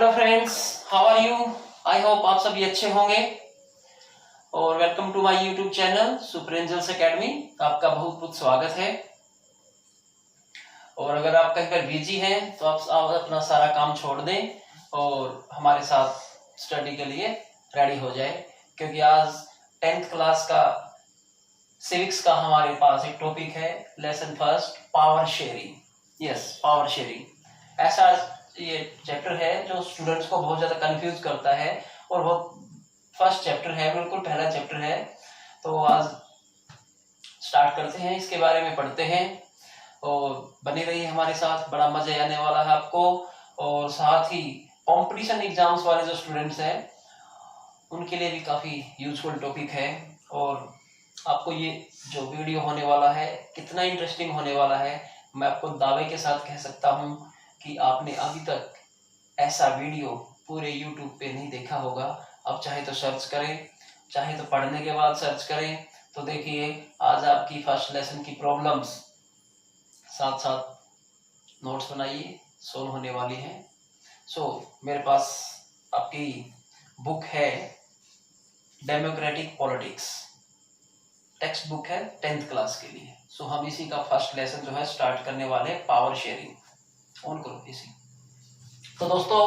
Hello friends, how are you. I hope आप सभी अच्छे होंगे और welcome to my YouTube channel Super Angels Academy. आपका बहुत बहुत स्वागत है। और अगर आप कहीं पर बिजी हैं तो आप अपना सारा काम छोड़ दें और हमारे साथ स्टडी के लिए रेडी हो जाए, क्योंकि आज 10th क्लास का सिविक्स का हमारे पास एक टॉपिक है, lesson first, power sharing. Yes, power sharing ऐसा ये चैप्टर है जो स्टूडेंट्स को बहुत ज्यादा कंफ्यूज करता है और बहुत फर्स्ट चैप्टर है, बिल्कुल पहला चैप्टर है। तो आज स्टार्ट करते हैं, इसके बारे में पढ़ते हैं और बने रहिए हमारे साथ, बड़ा मजा आने वाला है आपको। और साथ ही कंपटीशन एग्जाम्स वाले जो स्टूडेंट्स हैं उनके लिए भी काफी यूजफुल टॉपिक है। और आपको ये जो वीडियो होने वाला है कितना इंटरेस्टिंग होने वाला है, मैं आपको दावे के साथ कह सकता हूँ कि आपने अभी तक ऐसा वीडियो पूरे YouTube पे नहीं देखा होगा। आप चाहे तो सर्च करें, चाहे तो पढ़ने के बाद सर्च करें। तो देखिए, आज आपकी फर्स्ट लेसन की प्रॉब्लम्स साथ साथ नोट्स बनाइए, सोल्व होने वाली हैं। मेरे पास आपकी बुक है डेमोक्रेटिक पॉलिटिक्स, टेक्स्ट बुक है 10th क्लास के लिए। हम इसी का फर्स्ट लेसन जो है स्टार्ट करने वाले हैं, पावर शेयरिंग। ऑन करो इसी। तो दोस्तों,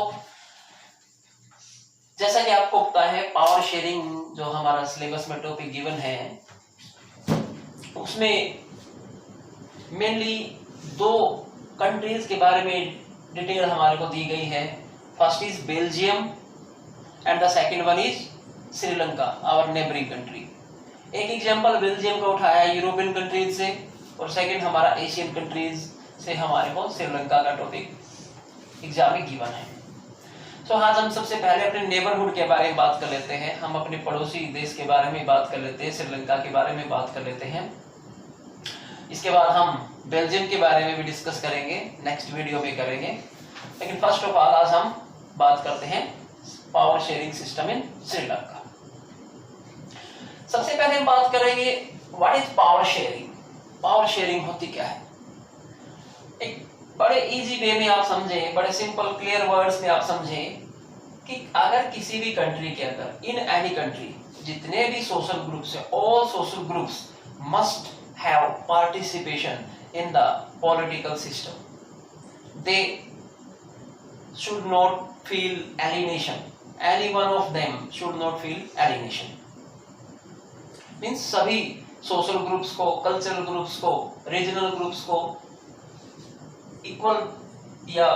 जैसा कि आपको पता है, पावर शेयरिंग जो हमारा सिलेबस में टॉपिक गिवन है उसमें मेनली दो कंट्रीज के बारे में डिटेल हमारे को दी गई है। First is Belgium and the second one is Sri Lanka, our neighbouring country. एक एग्जांपल बेल्जियम का उठाया है यूरोपियन कंट्रीज से, और सेकंड हमारा एशियन कंट्रीज से हमारे को श्रीलंका का टॉपिक एग्जाम में गिवन है। आज हम सबसे पहले अपने नेबरहुड के बारे में बात कर लेते हैं। हम अपने पड़ोसी देश के बारे में बात कर लेते हैं, श्रीलंका के बारे में बात कर लेते हैं। इसके बाद हम बेल्जियम के बारे में भी डिस्कस करेंगे, नेक्स्ट वीडियो में करेंगे। लेकिन फर्स्ट ऑफ ऑल आज हम बात करते हैं power sharing system in Sri Lanka. सबसे पहले हम बात करेंगे what is power sharing. Power sharing होती क्या है, एक बड़े इजी वे में आप समझें, बड़े सिंपल क्लियर वर्ड्स में आप समझें कि अगर किसी भी कंट्री के अंदर, इन एनी कंट्री, जितने भी सोशल ग्रुप्स हैं, all social groups must have participation in the political system. They should not feel alienation, any one of them should not feel alienation. Means सभी सोशल ग्रुप्स को, cultural groups को, regional groups को equal या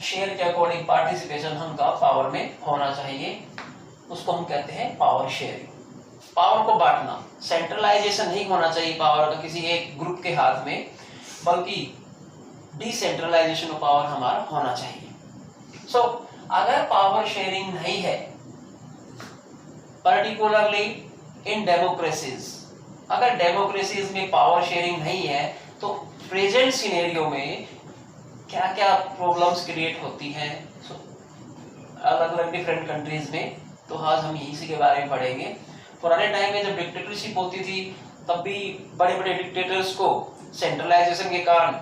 share के according participation उनका power में होना चाहिए। उसको हम कहते हैं पावर शेयरिंग। पावर को बांटना, सेंट्रलाइजेशन नहीं होना चाहिए पावर का किसी एक ग्रुप के हाथ में, बल्कि डिसेंट्रलाइजेशन ऑफ पावर हमारा होना चाहिए। अगर पावर शेयरिंग नहीं है, पर्टिकुलरली इन डेमोक्रेसीज, अगर डेमोक्रेसीज में पावर शेयरिंग नहीं है तो प्रेजेंट सिनेरियो में क्या क्या प्रॉब्लम्स क्रिएट होती हैं अलग अलग डिफरेंट कंट्रीज में। तो आज हम इसी के बारे में पढ़ेंगे। पुराने टाइम में जब डिक्टेटरशिप होती थी तब भी बड़े बड़े डिक्टेटर्स को सेंट्रलाइजेशन के कारण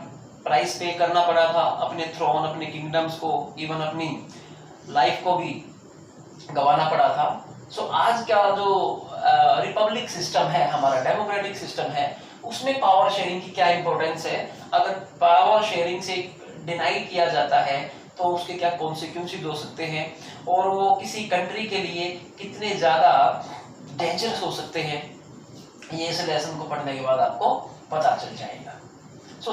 प्राइस पे करना पड़ा था, अपने थ्रोन, अपने किंगडम्स को, इवन अपनी लाइफ को भी गंवाना पड़ा था। आज का जो रिपब्लिक सिस्टम है, हमारा डेमोक्रेटिक सिस्टम है, उसमें पावर शेयरिंग की क्या इंपॉर्टेंस है। अगर पावर शेयरिंग से डिनाई किया जाता है तो उसके क्या कॉन्सिक्वेंसेस हो सकते हैं और वो किसी कंट्री के लिए कितने ज्यादा डेंजरस हो सकते हैं, ये इस लेसन को पढ़ने के बाद आपको पता चल जाएगा।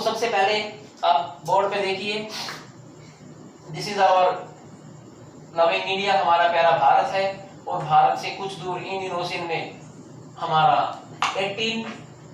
सबसे पहले आप बोर्ड पे देखिए, this is our loving India, हमारा प्यारा भारत है। और भारत से कुछ दूर इंडियन ओशन में हमारा 18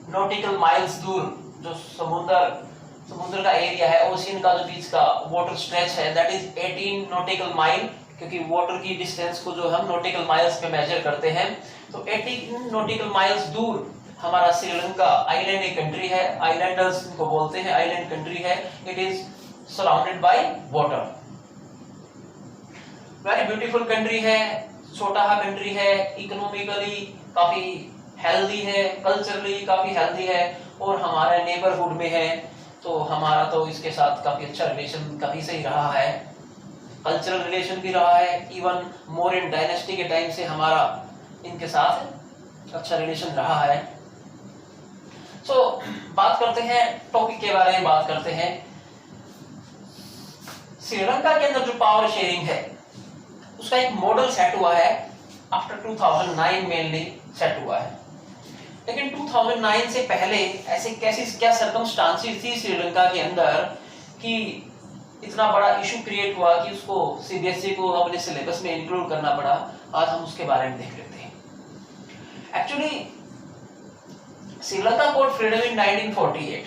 नॉटिकल माइल्स दूर जो समुद्र का एरिया है, ओशियन का जो बीच का वाटर स्ट्रेच है, दैट इज 18 नॉटिकल माइल, क्योंकि वाटर की डिस्टेंस को जो हम नॉटिकल माइल्स में मेजर करते हैं। 18 नॉटिकल माइल्स दूर हमारा श्रीलंका आइलैंड एक कंट्री है, आइलैंडर्स को बोलते हैं, आइलैंड कंट्री है। It is surrounded by water. Very beautiful country है, छोटा सा कंट्री है, इकोनॉमिकली काफी हेल्दी है, कल्चरली काफी हेल्दी है और हमारे नेबरहुड में है। तो हमारा तो इसके साथ काफी अच्छा रिलेशन कभी से ही रहा है। कल्चरल रिलेशन भी रहा है, इवन मोर इन डायनेस्टी के टाइम से हमारा इनके साथ अच्छा रिलेशन रहा है। बात करते हैं टॉपिक के बारे में, बात करते हैं श्रीलंका के अंदर जो पावर शेयरिंग है उसका एक मॉडल सेट हुआ है आफ्टर 2009 मेनली सेट हुआ है। लेकिन 2009 से पहले ऐसे क्या सर्कमस्टांसेस थी श्रीलंका के अंदर कि इतना बड़ा इशू क्रिएट हुआ कि उसको सीबीएसई को अपने सिलेबस में इंक्लूड करना पड़ा। आज हम उसके बारे में देख लेते हैं। Actually Sri Lanka got freedom in 1948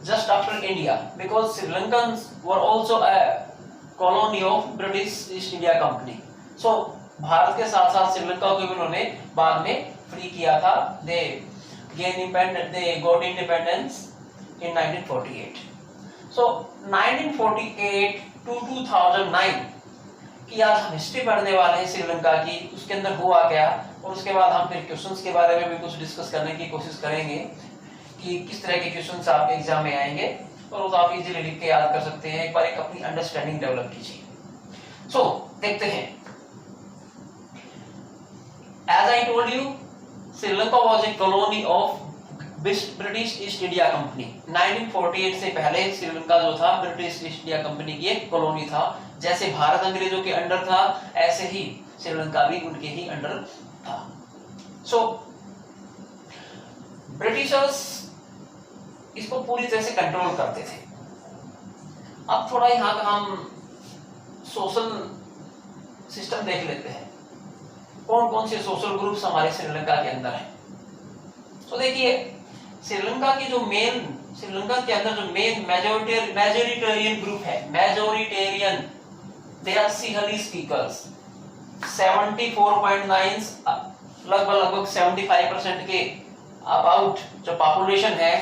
just after India because Sri Lankans were also a colony of British East India Company. So Bharat के साथ साथ श्रीलंका को भी उन्होंने बाद में फ्री किया था। They got independence in 1948. So 1948 to 2009 की आज हम हिस्ट्री पढ़ने वाले हैं श्रीलंका की, उसके अंदर हुआ क्या, और उसके बाद हम फिर क्वेश्चंस के बारे में भी कुछ डिस्कस करने की कोशिश करेंगे कि किस तरह के क्वेश्चंस आपके एग्जाम में आएंगे और वो आप इजीली लिख के याद कर सकते हैं। एक बार एक अपनी अंडरस्टैंडिंग डेवलप कीजिए। देखते हैं। As I told you, Sri Lanka was a colony of British East India Company. 1948 से पहले श्रीलंका जो था ब्रिटिश ईस्ट इंडिया कंपनी की एक कॉलोनी था। जैसे भारत अंग्रेजों के अंडर था ऐसे ही श्रीलंका भी उनके ही अंडर था। ब्रिटिशर्स इसको पूरी तरह से कंट्रोल करते थे। अब थोड़ा यहाँ का हम सोशल सिस्टम देख लेते हैं, कौन कौन से सोशल ग्रुप्स हमारे श्रीलंका के अंदर हैं। देखिए श्रीलंका के अंदर जो मेन मेजोरिटेरियन ग्रुप है, majoritarian, they are Sinhali speakers. 74.9 लगभग 75% के अबाउट जो पॉपुलेशन है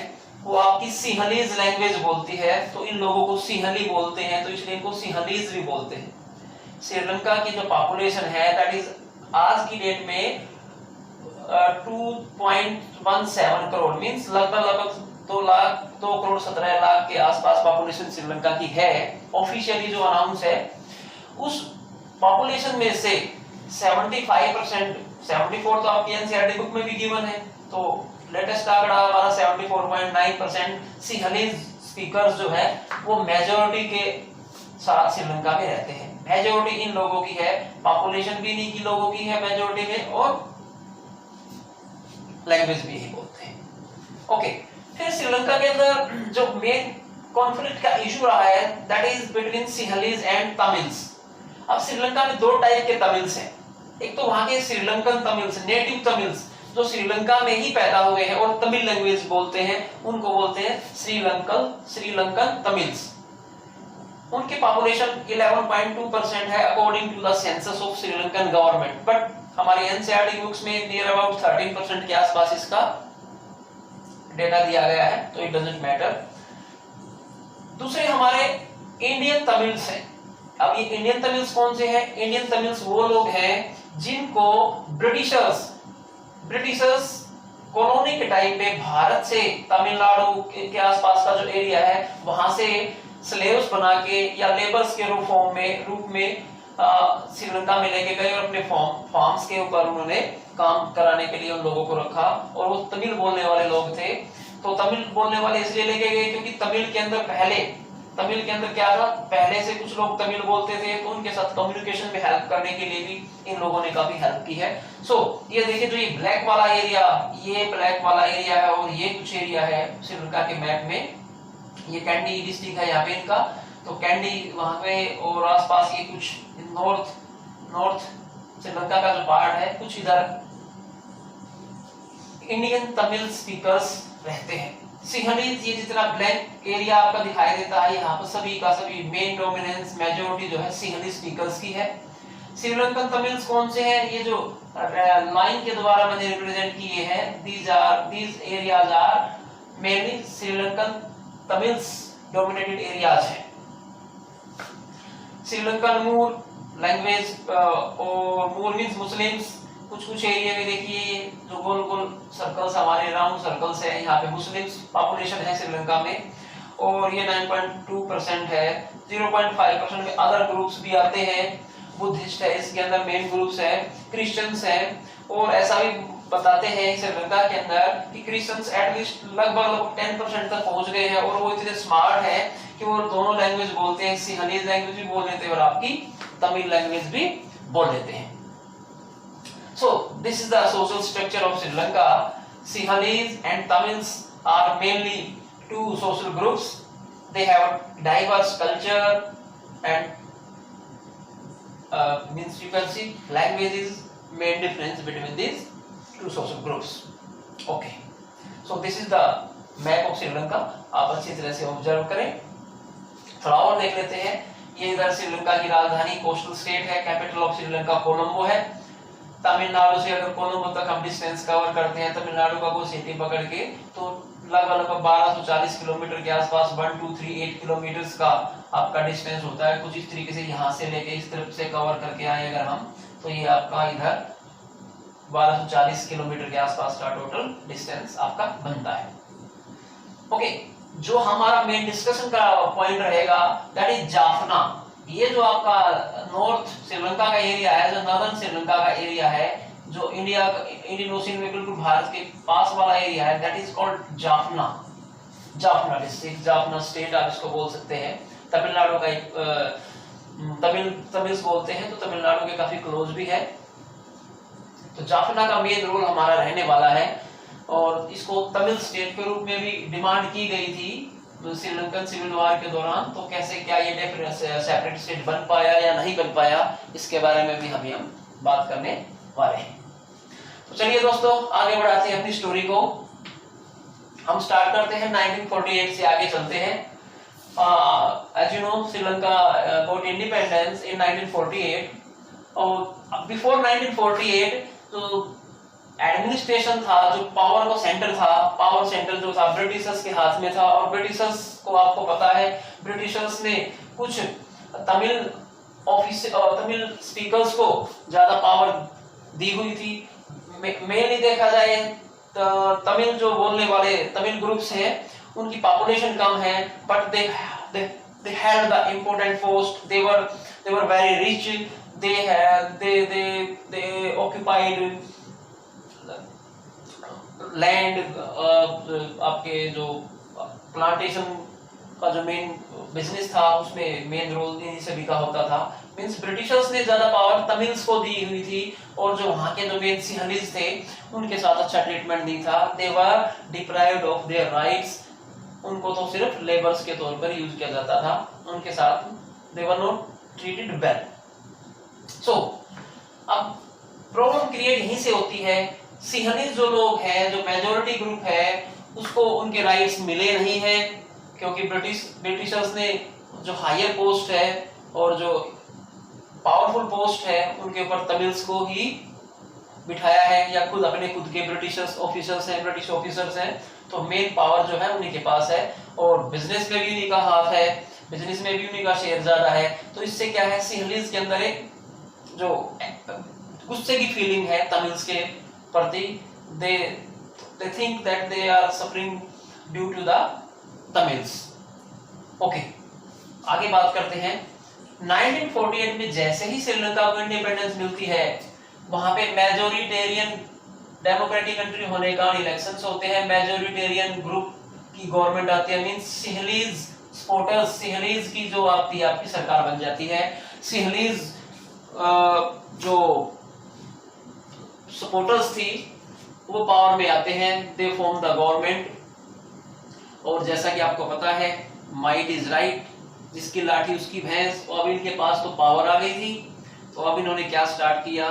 वो आपकी सिंहलीज लैंग्वेज बोलती है, तो इन लोगों को सिंहली बोलते हैं, तो इसलिए इनको सिंहलीज भी बोलते हैं। श्रीलंका की जो पॉपुलेशन है दैट इज आज की डेट में 2.17 करोड़, मींस लगभग 2 करोड़ 17 लाख के आसपास पॉपुलेशन श्रीलंका की है। ऑफिशियली जो अनाउंस है उस पॉपुलेशन में से 75%, 74 तो आपकी एनसीईआरटी बुक में भी गिवन है, तो लेटेस्ट आंकड़ा हमारा 74.9% सिंहलीज स्पीकर्स जो है वो मेजॉरिटी के साथ श्रीलंका में रहते हैं। मेजॉरिटी इन लोगों की है, पॉपुलेशन भी इन्हीं की लोगों की है मेजॉरिटी में, और लैंग्वेज भी यही बोलते हैं। ओके, फिर श्रीलंका के अंदर जो मेन कॉन्फ्लिक्ट का इशू रहा है that is between Sinhalese and Tamils. अब श्रीलंका में दो टाइप के तमिल्स हैं। एक तो वहां के श्रीलंकन तमिल्स, नेटिव तमिल्स जो श्रीलंका में ही पैदा हुए हैं और तमिल लैंग्वेज बोलते हैं, उनको बोलते हैं श्रीलंकन तमिल्स। उनकी पॉपुलेशन 11.2% है according to the census of Sri Lankan government, but हमारी एनसीईआरटी बुक्स में नियर अबाउट 13% के आसपास इसका डेटा दिया गया है, तो इट डजंट मैटर। दूसरे हमारे इंडियन तमिल्स हैं। अब ये इंडियन तमिल्स कौन से हैं? इंडियन तमिल्स वो लोग हैं जिनको ब्रिटिशर्स कॉलोनी के टाइम पे भारत से तमिलनाडु के आसपास का जो एरिया है वहां से स्लेव्स बना के या लेबर्स के रूप में श्रीलंका में लेके गए और अपने फार्म्स के ऊपर उन्होंने काम कराने के लिए उन लोगों को रखा, और वो तमिल बोलने वाले लोग थे। तो तमिल बोलने वाले इसलिए लेके गए क्योंकि तमिल के अंदर क्या था, पहले से कुछ लोग तमिल बोलते थे, तो उनके साथ कम्युनिकेशन में हेल्प करने के लिए भी इन लोगों ने काफी हेल्प की है। ये देखिए जो ये ब्लैक वाला एरिया है और ये कुछ एरिया है श्रीलंका के मैप में, ये कैंडी डिस्ट्रिक्ट है यहाँ पे इनका, तो कैंडी वहां पे और आसपास ये कुछ नॉर्थ श्रीलंका का जो पार्ट है, कुछ इधर इंडियन तमिल स्पीकर्स रहते हैं। सिंहलीज, ये जितना ब्लैक एरिया आपका दिखाई देता है यहाँ पर सभी का सभी मेन डोमिनेंस मेजॉरिटी जो है सिंहली स्पीकर्स की है। श्रीलंकन तमिल्स कौन से हैं? ये जो लाइन के द्वारा मैंने रिप्रेजेंट किए हैं, these areas are mainly Sri Lankan Tamils dominated areas हैं। श्रीलंकन मूर लैंग्वेज और मूर मींस मुस्लिम्स, कुछ एरिया में देखिए जो गोल सर्कल्स हमारे राउंड सर्कल्स है, यहाँ पे मुस्लिम्स पॉपुलेशन है श्रीलंका में। और ये 9.2% है। 0.5% में अदर ग्रुप्स भी आते हैं। बुद्धिस्ट है, इसके अंदर मेन ग्रुप्स है, क्रिश्चियंस है। और ऐसा भी बताते हैं श्रीलंका के अंदर कि क्रिश्चियंस एटलीस्ट लगभग 10% तक पहुंच गए हैं, और वो इतने स्मार्ट है कि वो दोनों लैंग्वेज बोलते हैं, सिंहलीज लैंग्वेज भी बोल लेते हैं और आपकी तमिल लैंग्वेज भी बोल लेते हैं। So this is the social structure of Sri Lanka. Sinhalese and Tamils are mainly two social groups. They have diverse culture and means you can see language is main difference between these two social groups. Okay. So this is the map of Sri Lanka. आप अच्छी तरह से observe करें। थोड़ा और देख लेते हैं। ये इधर श्रीलंका की राजधानी कोस्टल स्टेट है, कैपिटल ऑफ श्रीलंका कोलंबो है। तमिलनाडु से अगर कोलंबो तक हम डिस्टेंस कवर करते हैं, तमिलनाडु का वो सिटी पकड़ के, तो लगभग 1240 किलोमीटर के आसपास 1238 किलोमीटर का आपका डिस्टेंस होता है। कुछ इस तरीके से यहाँ से लेके इस तरफ से कवर करके आए अगर हम, तो ये आपका इधर 1240 किलोमीटर के आसपास का टोटल डिस्टेंस आपका बनता है। ओके, जो हमारा मेन डिस्कशन का पॉइंट रहेगा दैट इज जाफना। ये जो आपका नॉर्थ श्रीलंका का एरिया है, जो नॉर्दर्न श्रीलंका का एरिया है, जो इंडियन ओशियन में बिल्कुल भारत के पास वाला एरिया है, that is called Jaffna. Jaffna district, Jaffna state आप इसको बोल सकते हैं। तमिलनाडु का एक तमिल्स बोलते हैं, तो तमिलनाडु के काफी क्लोज भी है। तो जाफना का मेन रोल हमारा रहने वाला है, और इसको तमिल स्टेट के रूप में भी डिमांड की गई थी श्रीलंकन सिविल वॉर के दौरान। तो कैसे क्या ये सेपरेट स्टेट बन पाया या नहीं बन पाया, इसके बारे में भी हम बात करने वाले हैं। तो चलिए दोस्तों, आगे बढ़ाते हैं अपनी स्टोरी को। हम स्टार्ट करते हैं 1948 से आगे चलते हैं। As you know, Sri Lanka got independence in 1948, और बिफोर 1948 तो एडमिनिस्ट्रेशन था, जो पावर का सेंटर था, पावर सेंटर जो था ब्रिटिशर्स के हाथ में था। और ब्रिटिशर्स को आपको पता है, ब्रिटिशर्स ने कुछ तमिल तमिल स्पीकर्स को ज्यादा पावर दी हुई थी। मेनली देखा जाए तो तमिल जो बोलने वाले तमिल ग्रुप्स हैं, उनकी पॉपुलेशन कम है, but they held the important post. They were very rich. They occupied land. आपके जो प्लांटेशन का जो मेन बिजनेस था, उसमें मेन रोल इन्हीं सभी का होता था। मींस ब्रिटिशर्स ने ज्यादा पावर तमिल्स को दी हुई थी, और जो वहां के जो मेन सिंहलीज थे, उनके साथ अच्छा ट्रीटमेंट नहीं था। दे वर डिप्राइव्ड ऑफ देयर राइट्स। उनको तो सिर्फ लेबर्स के तौर पर यूज किया जाता था, उनके साथ दे वर नॉट ट्रीटेड वेल। सो अब प्रॉब्लम क्रिएट यहीं से होती है। सिंहलीज जो लोग हैं, जो मेजॉरिटी ग्रुप है, उसको उनके राइट्स मिले नहीं है, क्योंकि ब्रिटिशर्स ने जो हायर पोस्ट है और जो पावरफुल पोस्ट है, उनके ऊपर तमिल्स को ही बिठाया है, या खुद अपने खुद के ब्रिटिश ऑफिसर्स हैं। तो मेन पावर जो है उन्हीं के पास है, और बिजनेस में भी उन्हीं का हाथ है, बिजनेस में भी उन्हीं का शेयर ज्यादा है। तो इससे क्या है, सिंहलीज के अंदर एक जो गुस्से की फीलिंग है तमिल्स के प्रति। they think that they are suffering due to the Tamils. Okay, आगे बात करते हैं। 1948 में जैसे ही श्रीलंका को इंडिपेंडेंस मिलती है, वहां पे मेजोरिटेरियन डेमोक्रेटिक कंट्री होने का इलेक्शंस होते हैं। मेजोरिटेरियन ग्रुप की गवर्नमेंट आती है, मींस सिंहलीज सपोर्टर्स, सिंहलीज की जो आपकी सरकार बन जाती है। सिंहलीज जो सपोर्टर्स थी वो पावर में आते हैं, दे फॉर्म द गवर्नमेंट। और जैसा कि आपको पता है, माइट इज राइट, जिसकी लाठी उसकी भैंस। और अब इनके पास तो पावर आ गई थी, तो अब इन्होंने क्या स्टार्ट किया,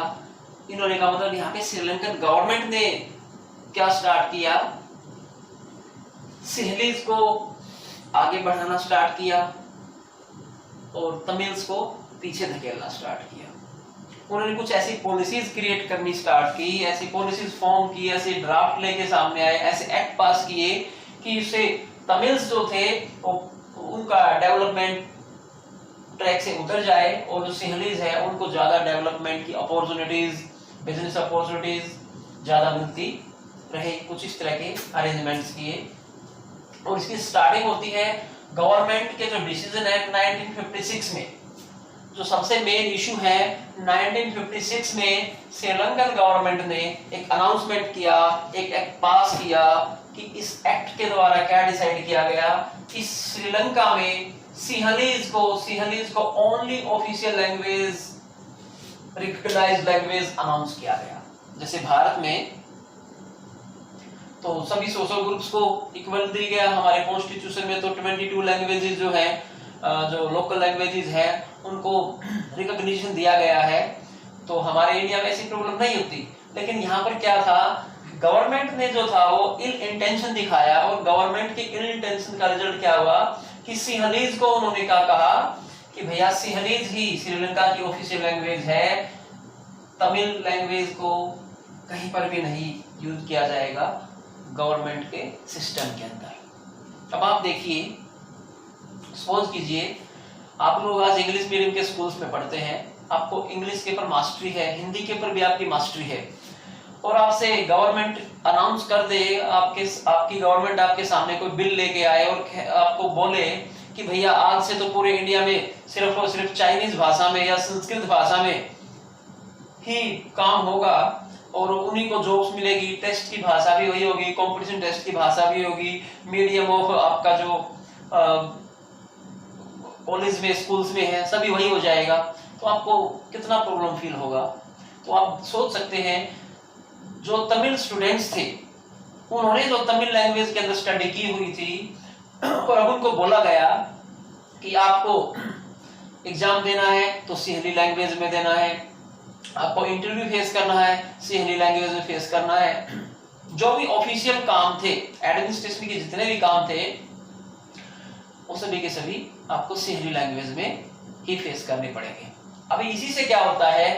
इन्होंने का मतलब यहाँ पे श्रीलंकन गवर्नमेंट ने क्या स्टार्ट किया, सिंहलीज को आगे बढ़ाना स्टार्ट किया और तमिल्स को पीछे धकेलना स्टार्ट किया। उन्होंने कुछ ऐसी पॉलिसीज क्रिएट करनी स्टार्ट की, ऐसी पॉलिसीज फॉर्म की, ऐसे ड्राफ्ट लेके सामने आए, ऐसे एक्ट पास किए कि इससे तमिल्स जो थे उनका डेवलपमेंट ट्रैक से उतर जाए, और जो सिंहलीज है उनको ज्यादा डेवलपमेंट की अपॉर्चुनिटीज, बिजनेस अपॉर्चुनिटीज ज्यादा मिलती रहे। कुछ इस तरह के अरेंजमेंट्स किए, और इसकी स्टार्टिंग होती है गवर्नमेंट के जो डिसीजन है 1956 में, जो सबसे मेन इशू है 1956 में श्रीलंकन गवर्नमेंट ने एक अनाउंसमेंट किया, एक एक्ट पास किया कि इस एक्ट के द्वारा क्या डिसाइड किया गया कि श्रीलंका में सिंहलीज को only official language, recognised language announce किया गया। जैसे भारत में तो सभी सोशल ग्रुप्स को इक्वल दी गया, हमारे कॉन्स्टिट्यूशन में तो 22 लैंग्वेजेस जो है, जो लोकल लैंग्वेजेस है उनको रिकॉग्निशन दिया गया है। तो हमारे इंडिया में ऐसी प्रॉब्लम नहीं होती, लेकिन यहाँ पर क्या था, गवर्नमेंट ने जो था वो इल इंटेंशन दिखाया, और गवर्नमेंट के इल इंटेंशन का रिजल्ट क्या हुआ कि सिंहलीज को उन्होंने क्या कहा कि भैया सिंहलीज ही श्रीलंका की ऑफिशियल लैंग्वेज है, तमिल लैंग्वेज को कहीं पर भी नहीं यूज किया जाएगा गवर्नमेंट के सिस्टम के अंदर। अब आप देखिए, सपोज कीजिए आप लोग आज इंग्लिश मीडियम के स्कूल्स में पढ़ते हैं, आपको इंग्लिश के ऊपर मास्टरी है, हिंदी के ऊपर भी आपकी मास्टरी है, और आपसे गवर्नमेंट अनाउंस कर दे, आपकी गवर्नमेंट आपके सामने कोई बिल लेके आए और आपको बोले कि भैया आज से तो पूरे इंडिया में सिर्फ और सिर्फ चाइनीज भाषा में या संस्कृत भाषा में ही काम होगा और उन्हीं को जॉब्स मिलेगी, टेस्ट की भाषा भी वही होगी, कंपटीशन टेस्ट की भाषा भी होगी, मीडियम ऑफ आपका जो कॉलेज में स्कूल्स में है सभी वही हो जाएगा, तो आपको कितना प्रॉब्लम फील होगा। तो आप सोच सकते हैं जो तमिल स्टूडेंट्स थे उन्होंने जो तमिल लैंग्वेज के अंदर स्टडी की हुई थी और अब उनको बोला गया कि आपको एग्जाम देना है तो सिंहली लैंग्वेज में देना है, आपको इंटरव्यू फेस करना है सिंहली लैंग्वेज में फेस करना है, जो भी ऑफिशियल काम थे, एडमिनिस्ट्रेशन के जितने भी काम थे वो सभी के सभी आपको सिंहली लैंग्वेज में ही फेस करने पड़ेंगे। अभी इसी से क्या होता है,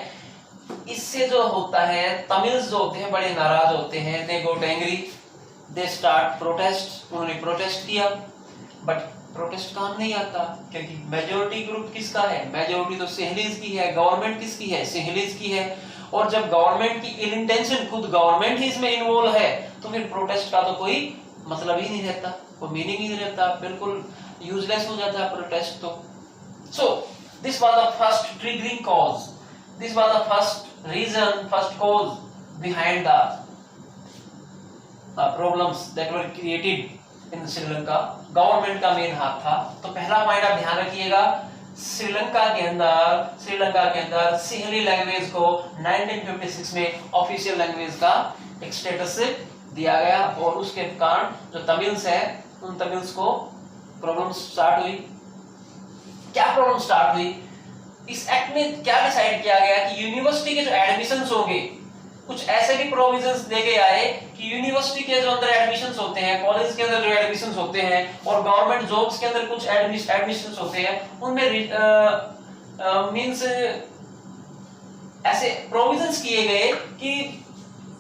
इससे जो होता है तमिल्स जो होते हैं बड़े नाराज होते हैं, they got angry, they start protest, उन्होंने प्रोटेस्ट किया, बट प्रोटेस्ट काम नहीं आता क्योंकि मेजॉरिटी ग्रुप किसका है, मेजॉरिटी तो सिंहलीज की है, गवर्नमेंट किसकी है, सिंहलीज की है, और जब गवर्नमेंट की इल इंटेंशन खुद गवर्नमेंट ही इसमें इन्वॉल्व है तो फिर प्रोटेस्ट का तो कोई मतलब ही नहीं रहता, कोई मीनिंग ही नहीं रहता, बिल्कुल यूजलेस हो जाता है प्रोटेस्ट तो। So this was the first triggering cause, this was the first reason, first cause behind the problems that were created in Sri Lanka। Government का मेन हाथ था। तो पहला पॉइंट आप ध्यान रखिएगा, श्रीलंका के अंदर सिंहली लैंग्वेज को 1956 में ऑफिशियल लैंग्वेज का एक स्टेटस दिया गया और उसके कारण जो तमिल्स है उन तमिल्स को प्रॉब्लम स्टार्ट हुई। क्या प्रॉब्लम स्टार्ट हुई, इस एक्ट में क्या डिसाइड किया गया कि यूनिवर्सिटी के जो एडमिशंस होंगे कुछ ऐसे भी प्रोविजंस लेके आए कि यूनिवर्सिटी के जो अंदर एडमिशंस होते हैं, कॉलेज के अंदर जो एडमिशंस होते हैं और गवर्नमेंट जॉब्स के अंदर कुछ एडमिशंस होते हैं उनमें मींस ऐसे प्रोविजंस किए गए कि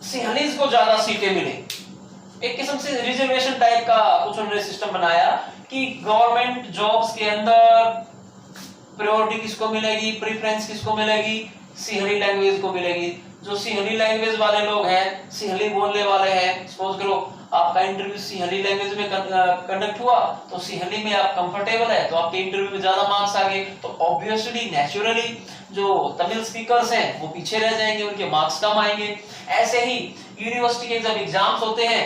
सिंहलीज को ज्यादा सीटें मिले, एक किस्म से रिजर्वेशन टाइप का कुछ उन्होंने सिस्टम बनाया कि गवर्नमेंट जॉब्स के अंदर प्रायोरिटी किसको मिलेगी, प्रेफरेंस किसको मिलेगी, सिंहली लैंग्वेज को मिलेगी। जो सिंहली लैंग्वेज वाले लोग हैं, सिंहली बोलने वाले हैं, सपोज करो आपका इंटरव्यू सिंहली लैंग्वेज में कंडक्ट हुआ तो सिंहली में आप कंफर्टेबल है तो आपके इंटरव्यू में ज्यादा मार्क्स आ गए, तो ऑब्वियसली नेचुरली जो तमिल स्पीकर्स हैं वो पीछे रह जाएंगे, उनके मार्क्स कम आएंगे। ऐसे ही यूनिवर्सिटी के जब एग्जाम्स होते हैं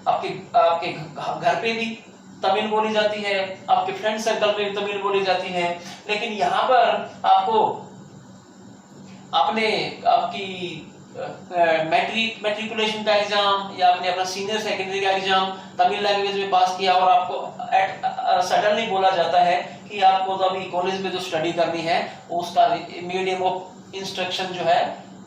आपके घर पे भी तमिल बोली जाती है, आपके फ्रेंड सर्कल में भी तमिल बोली जाती है, लेकिन यहाँ पर आपको आपकी मैट्रिकुलेशन का एग्जाम या आपने अपना सीनियर सेकेंडरी का एग्जाम तमिल लैंग्वेज में पास किया और आपको सडनली बोला जाता है कि आपको तो अभी कॉलेज में जो स्टडी करनी है उसका मीडियम ऑफ इंस्ट्रक्शन जो है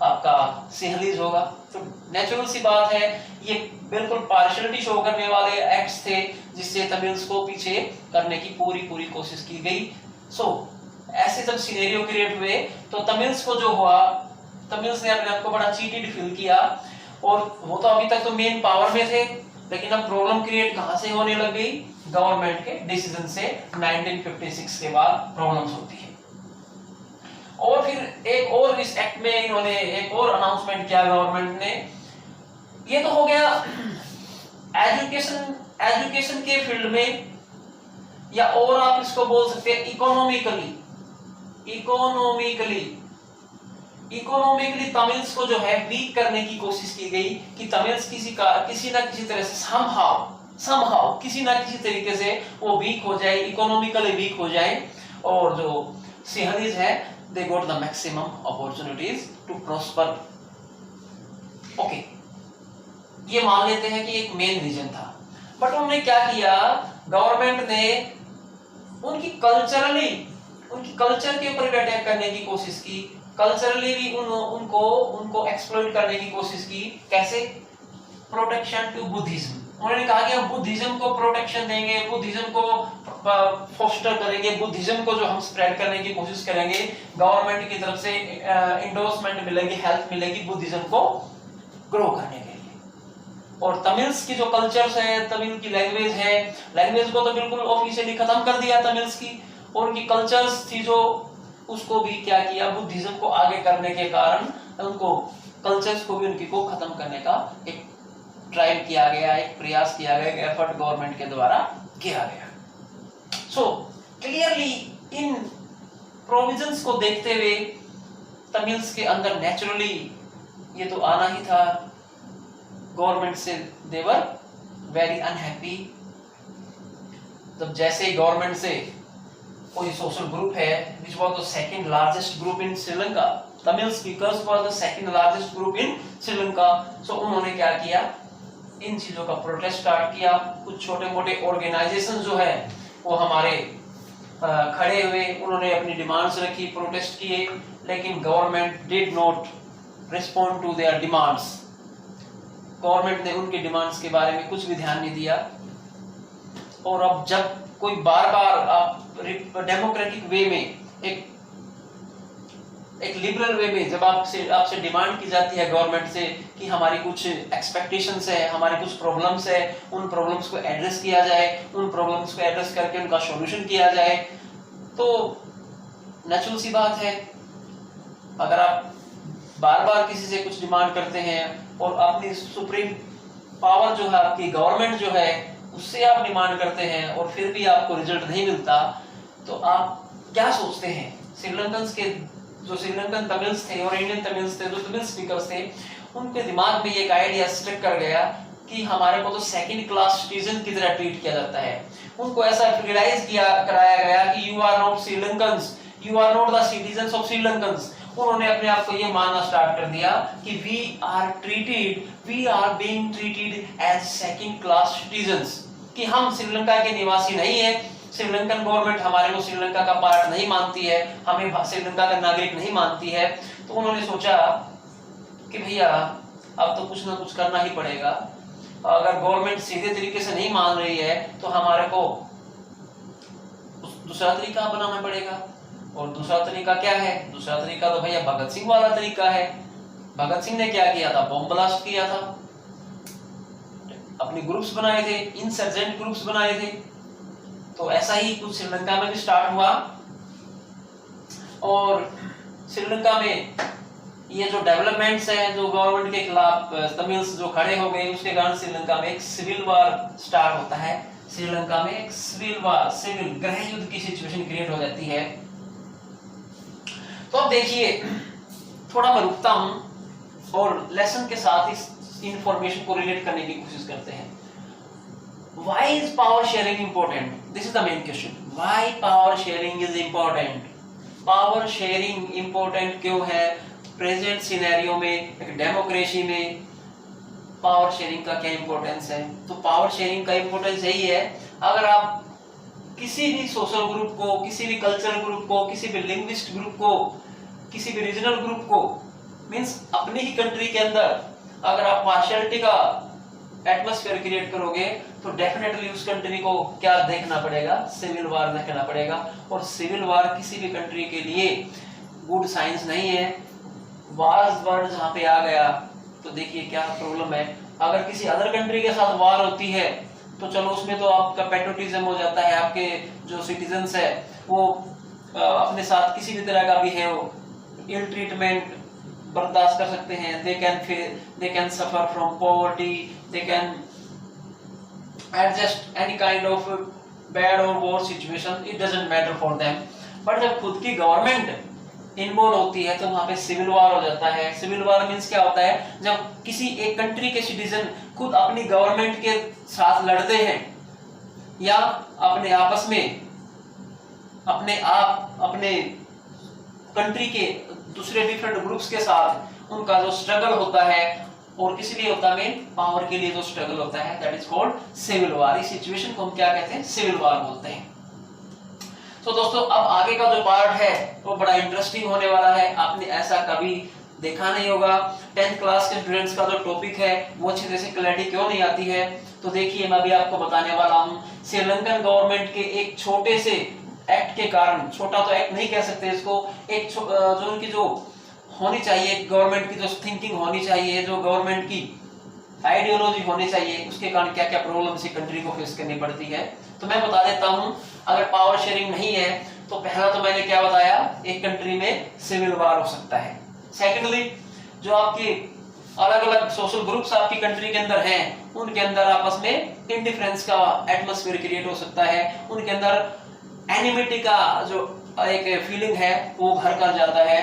आपका सिंहलीज होगा। तो नेचुरल सी बात है, ये बिल्कुल पार्शियलिटी शो करने वाले एक्ट्स थे जिससे तमिल्स को पीछे करने की पूरी कोशिश की गई। ऐसे जब सिनेरियो क्रिएट हुए तो तमिल्स को जो हुआ, तमिल्स ने अपने आप को बड़ा चीटेड फील किया और वो तो अभी तक तो मेन पावर में थे, लेकिन अब प्रॉब्लम क्रिएट कहां से होने लग गई, गवर्नमेंट के डिसीजन से 1956 के बाद प्रॉब्लम्स होती है। और फिर एक और इस एक्ट में इन्होंने एक और अनाउंसमेंट किया गवर्नमेंट ने, ये तो हो गया एजुकेशन के फील्ड में या और आप इसको बोल सकते हैं इकोनॉमिकली। इकोनॉमिकली तमिल्स को जो है वीक करने की कोशिश की गई कि तमिल्स किसी ना किसी तरह से समहाउ किसी ना किसी तरीके से वो वीक हो जाए, इकोनॉमिकली वीक हो जाए, और जो सिंहलीज है they got the maximum opportunities to prosper. Okay, ये मान लेते हैं कि एक मेन रीजन था, बट उन्होंने क्या किया, गवर्नमेंट ने उनकी कल्चर के ऊपर भी अटैक करने की कोशिश की, कल्चरली भी उनको एक्सप्लॉइट करने की कोशिश की। कैसे? Protection to Buddhism. उन्होंने कहा कि हम बुद्धिज्म को प्रोटेक्शन देंगे, बुद्धिज्म को फोस्टर करेंगे, बुद्धिज्म को जो हम स्प्रेड करने की कोशिश करेंगे, गवर्नमेंट की तरफ से इंडोर्समेंट मिलेगी, हेल्प मिलेगी बुद्धिज्म को ग्रो करने के लिए। और तमिल्स की जो कल्चर्स है, तमिल की लैंग्वेज को तो बिल्कुल ऑफिशियली खत्म कर दिया तमिल्स की, और उनकी कल्चर्स थी जो उसको भी क्या किया, बुद्धिज्म को आगे करने के कारण उनको कल्चर्स को भी उनकी को खत्म करने का एक ट्राई किया गया, एक प्रयास किया गया, एक एफर्ट गवर्नमेंट के द्वारा किया गया। सो क्लियरली इन प्रोविजंस को देखते हुए तमिल्स के अंदर नेचुरली ये तो आना ही था, गवर्नमेंट से दे वर वेरी अनहैप्पी। तब जैसे ही गवर्नमेंट से कोई सोशल ग्रुप है which was the second largest group in Sri Lanka, Tamil speakers was the second largest group in Sri Lanka, so उन्होंने क्या किया, इन चीजों का प्रोटेस्ट स्टार्ट किया। कुछ छोटे मोटे ऑर्गेनाइजेशन जो है वो हमारे खड़े हुए, उन्होंने अपनी डिमांड्स रखी, प्रोटेस्ट किए, लेकिन government did not respond to their demands. Government ने उनके डिमांड्स के बारे में कुछ भी ध्यान नहीं दिया। और अब जब कोई बार बार आप डेमोक्रेटिक वे में, एक लिबरल वे में जब आपसे डिमांड की जाती है गवर्नमेंट से कि हमारी कुछ एक्सपेक्टेशंस है, हमारी कुछ प्रॉब्लम्स है, उन प्रॉब्लम्स को एड्रेस किया जाए, उन प्रॉब्लम्स को एड्रेस करके उनका सॉल्यूशन किया जाए, तो नेचुरल सी बात है, अगर आप बार बार किसी से कुछ डिमांड करते हैं और अपनी सुप्रीम पावर जो है, आपकी गवर्नमेंट जो है, उससे आप डिमांड करते हैं और फिर भी आपको रिजल्ट नहीं मिलता, तो आप क्या सोचते हैं? श्रीलंकन्स के जो श्रीलंकन तमिल्स थे और इंडियन तमिल्स थे, जो तमिल स्पीकर्स थे, उनके दिमाग में एक आइडिया स्ट्रिक कर गया कि हमारे को तो सेकंड क्लास सिटीजन की तरह ट्रीट किया जाता है। उनको ऐसा रियलाइज कराया गया कि you are not Sri Lankans, you are not the citizens of Sri Lankans. उन्होंने अपने आप को ये मानना स्टार्ट कर दिया कि we are being treated as second class citizens, कि हम श्रीलंका के निवासी नहीं है, श्रीलंकन गवर्नमेंट हमारे को श्रीलंका का पार्ट नहीं मानती है, हमें श्रीलंका का नागरिक नहीं मानती है। तो उन्होंने सोचा कि भैया अब तो कुछ ना कुछ करना ही पड़ेगा, अगर गवर्नमेंट सीधे तरीके से नहीं मान रही है तो हमारे को दूसरा तरीका बनाना पड़ेगा। और दूसरा तरीका क्या है? दूसरा तरीका तो भैया भगत सिंह वाला तरीका है। भगत सिंह ने क्या किया था? बॉम्ब ब्लास्ट किया था, अपने ग्रुप्स बनाए थे, इंसर्जेंट ग्रुप्स बनाए थे। तो ऐसा ही कुछ श्रीलंका में भी स्टार्ट हुआ, और श्रीलंका में ये जो डेवलपमेंट्स है, जो गवर्नमेंट के खिलाफ तमिल्स जो खड़े हो गए, उसके कारण श्रीलंका में एक सिविल वार स्टार्ट होता है। श्रीलंका में एक सिविल गृह युद्ध की सिचुएशन क्रिएट हो जाती है। तो अब देखिए, थोड़ा मैं रुकता हूं और लेसन के साथ इस इंफॉर्मेशन को रिलेट करने की कोशिश करते हैं। Why is power sharing important? This is the main question. Why power sharing is important? Power sharing important क्यों है? प्रेजेंट सिनेरियो में, एक डेमोक्रेसी में पावर शेयरिंग का क्या इंपॉर्टेंस है? तो पावर शेयरिंग का इंपॉर्टेंस यही है, अगर आप किसी भी सोशल ग्रुप को, किसी भी कल्चरल ग्रुप को, किसी भी लिंग्विस्ट ग्रुप को, किसी भी रीजनल ग्रुप को, मींस अपनी ही कंट्री के अंदर अगर आप पार्शियलिटी का एटमॉस्फेयर क्रिएट करोगे, तो डेफिनेटली उस कंट्री को क्या देखना पड़ेगा? सिविल वार देखना पड़ेगा। और सिविल वार किसी भी कंट्री के लिए गुड साइंस नहीं है। वार्स वर्ड जहाँ पे आ गया तो देखिए क्या प्रॉब्लम है। अगर किसी अदर कंट्री के साथ वार होती है तो चलो उसमें तो आपका पैट्रियोटिज्म हो जाता है, आपके जो सिटीजन्स है वो अपने साथ किसी भी तरह का भी है वो इल ट्रीटमेंट बर्दाश्त कर सकते हैं। they can suffer from poverty, they can adjust any kind of bad और war situation, it doesn't matter for them. But जब खुद की गवर्नमेंट इन्वॉल्व होती है तो वहां पे सिविल वार हो जाता है। सिविल वार मींस क्या होता है, जब किसी एक कंट्री के सिटीजन खुद अपनी गवर्नमेंट के साथ लड़ते हैं या अपने आपस में अपने कंट्री के दूसरे डिफरेंट ग्रुप्स के साथ उनका जो स्ट्रगल होता है, और किस लिए होता है, पावर के लिए जो स्ट्रगल होता है, that is called civil war. इस सिचुएशन को हम क्या कहते हैं, सिविल वार बोलते हैं। तो दोस्तों अब आगे का जो पार्ट है वो बड़ा इंटरेस्टिंग होने वाला है। आपने ऐसा कभी देखा नहीं होगा। 10th क्लास के स्टूडेंट्स का जो टॉपिक है वो अच्छी तरह से क्लैरिटी क्यों नहीं आती है, तो देखिए मैं अभी आपको बताने वाला हूँ। श्रीलंकन गवर्नमेंट के एक छोटे से एक्ट के कारण, छोटा तो एक्ट नहीं कह सकते इसको, एक जो उनकी जो होनी चाहिए, गवर्नमेंट की जो थिंकिंग होनी चाहिए, जो गवर्नमेंट की आइडियोलॉजी होनी चाहिए, उसके कारण क्या क्या प्रॉब्लम इसी कंट्री को फेस करनी पड़ती है। तो मैं बता देता हूं, अगर पावर शेयरिंग नहीं है तो पहला तो मैंने क्या बताया, एक कंट्री में सिविल वार हो सकता है। सेकेंडली, जो आपकी अलग अलग सोशल ग्रुप्स आपकी कंट्री के अंदर हैं, उनके अंदर आपस में इंडिफरेंस का एटमॉस्फेयर क्रिएट हो सकता है, उनके अंदर एनिमिटी का जो एक फीलिंग है वो घर कर जाता है।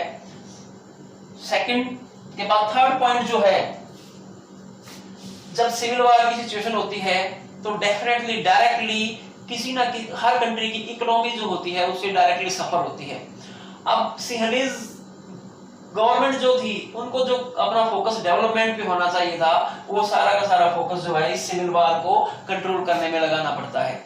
सेकंड के बाद थर्ड पॉइंट जो है, जब सिविल वार की सिचुएशन होती है तो डेफिनेटली डायरेक्टली किसी ना हर कंट्री की इकोनॉमी जो होती है उससे डायरेक्टली सफर होती है। अब सिंहलीज गवर्नमेंट जो थी, उनको जो अपना फोकस डेवलपमेंट पे होना चाहिए था, वो सारा का सारा फोकस जो है इस सिविल वार को कंट्रोल करने में लगाना पड़ता है।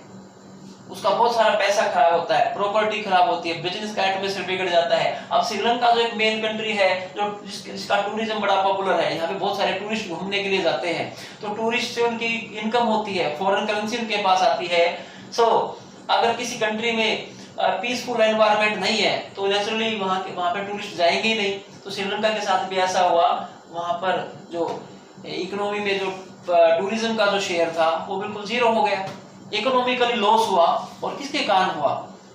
उसका बहुत सारा पैसा खराब होता है, प्रॉपर्टी खराब होती है, बिजनेस का एटमॉस्फेयर बिगड़ जाता है। अब श्रीलंका जो एक मेन कंट्री है, जो जिसका टूरिज्म बड़ा पॉपुलर है, यहाँ पे बहुत सारे टूरिस्ट घूमने के लिए जाते हैं, तो टूरिस्ट से उनकी इनकम होती है, फॉरेन करेंसी उनके पास आती है। सो अगर किसी कंट्री में पीसफुल एनवायरनमेंट नहीं है तो नेचुरली वहां पे टूरिस्ट जाएंगे ही नहीं। तो श्रीलंका के साथ भी ऐसा हुआ, वहां पर जो इकोनॉमी में जो टूरिज्म का जो शेयर था वो बिल्कुल जीरो हो गया, इकोनॉमिकली लॉस हुआ। और किसके कारण हुआ,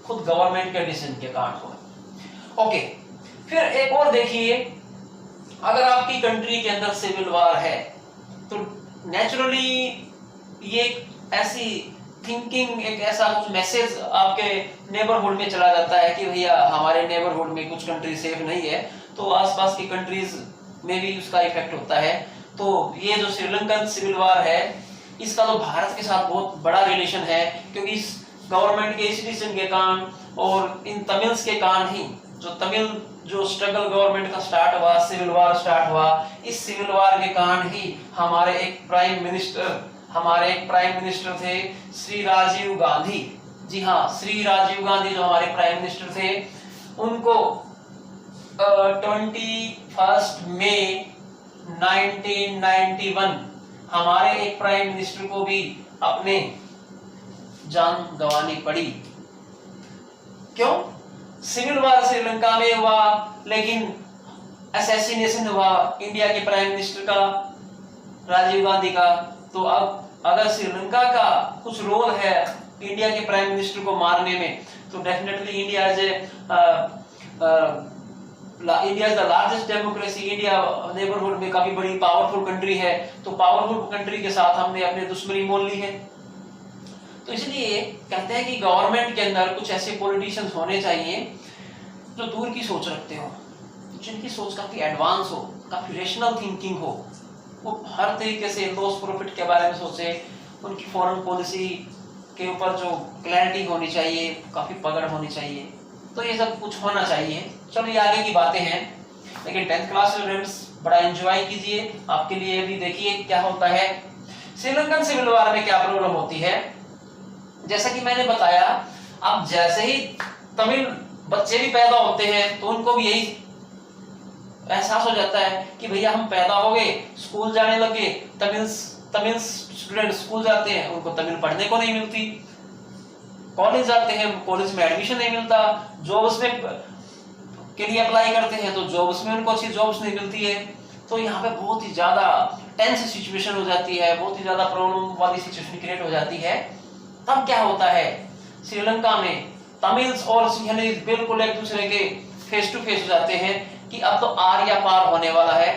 खुद गवर्नमेंट के डिसीजन के कारण हुआ। ओके, फिर एक और देखिए, अगर आपकी कंट्री के अंदर सिविल वार है तो नेचुरली ये ऐसी थिंकिंग, एक ऐसा कुछ मैसेज आपके नेबरहुड में चला जाता है कि भैया हमारे नेबरहुड में कुछ कंट्री सेफ नहीं है, तो आसपास की कंट्रीज में भी उसका इफेक्ट होता है। तो ये जो श्रीलंकन सिविल वार है, इसका तो भारत के साथ बहुत बड़ा रिलेशन है, क्योंकि इस गवर्नमेंट के इस डिसीजन के कारण और इन तमिल्स के कारण ही जो स्ट्रगल गवर्नमेंट का स्टार्ट हुआ, सिविल वार स्टार्ट हुआ, इस सिविल वार के कारण ही हमारे एक प्राइम मिनिस्टर थे श्री राजीव गांधी। जी हाँ, श्री राजीव गांधी जो हमारे प्राइम मिनिस्टर थे, उनको 21 मई 1991 हमारे एक प्राइम मिनिस्टर को भी अपने जान गंवानी पड़ी। क्यों? सिविल वार श्रीलंका में हुआ, लेकिन असैसिनेशन हुआ इंडिया के प्राइम मिनिस्टर का, राजीव गांधी का। तो अब अगर श्रीलंका का कुछ रोल है इंडिया के प्राइम मिनिस्टर को मारने में, तो definitely India is the largest democracy. India neighbourhood में काफी बड़ी पावरफुल कंट्री है, तो पावरफुल कंट्री के साथ हमने अपनी दुश्मनी मोल ली है। तो इसलिए कहते हैं कि गवर्नमेंट के अंदर कुछ ऐसे पॉलिटिशियंस होने चाहिए जो दूर की सोच रखते हो, जिनकी सोच काफी एडवांस हो, काफी रेशनल थिंकिंग हो, वो हर तरीके से लॉस प्रॉफिट के बारे में सोचे, उनकी फॉरेन पॉलिसी के ऊपर जो क्लैरिटी होनी चाहिए, काफी पकड़ होनी चाहिए। तो ये सब कुछ होना चाहिए। चलो ये आगे की बातें हैं, लेकिन 10th क्लास स्टूडेंट्स बड़ा एंजॉय कीजिए। आपके लिए भी देखिए क्या होता है श्रीलंकन सिविल वार में, क्या प्रॉब्लम होती है। जैसा कि मैंने बताया, अब जैसे ही तमिल बच्चे भी पैदा होते हैं तो उनको भी यही एहसास हो जाता है कि भैया हम पैदा हो गए, स्कूल जाने लगे, तमिल स्टूडेंट स्कूल जाते हैं, उनको तमिल पढ़ने को नहीं मिलती, कॉलेज जाते हैं, कॉलेज में एडमिशन नहीं मिलता, जॉब्स में के लिए अप्लाई करते हैं तो जॉब्स में उनको अच्छी जॉब्स नहीं मिलती है। तो यहाँ पे बहुत ही ज्यादा टेंस सिचुएशन हो जाती है, बहुत ही ज्यादा प्रॉब्लम वाली सिचुएशन क्रिएट हो जाती है। तब क्या होता है, श्रीलंका में तमिल्स और सिंहलीज बिल्कुल एक दूसरे के फेस टू फेस हो जाते हैं कि अब तो आर या पार होने वाला है।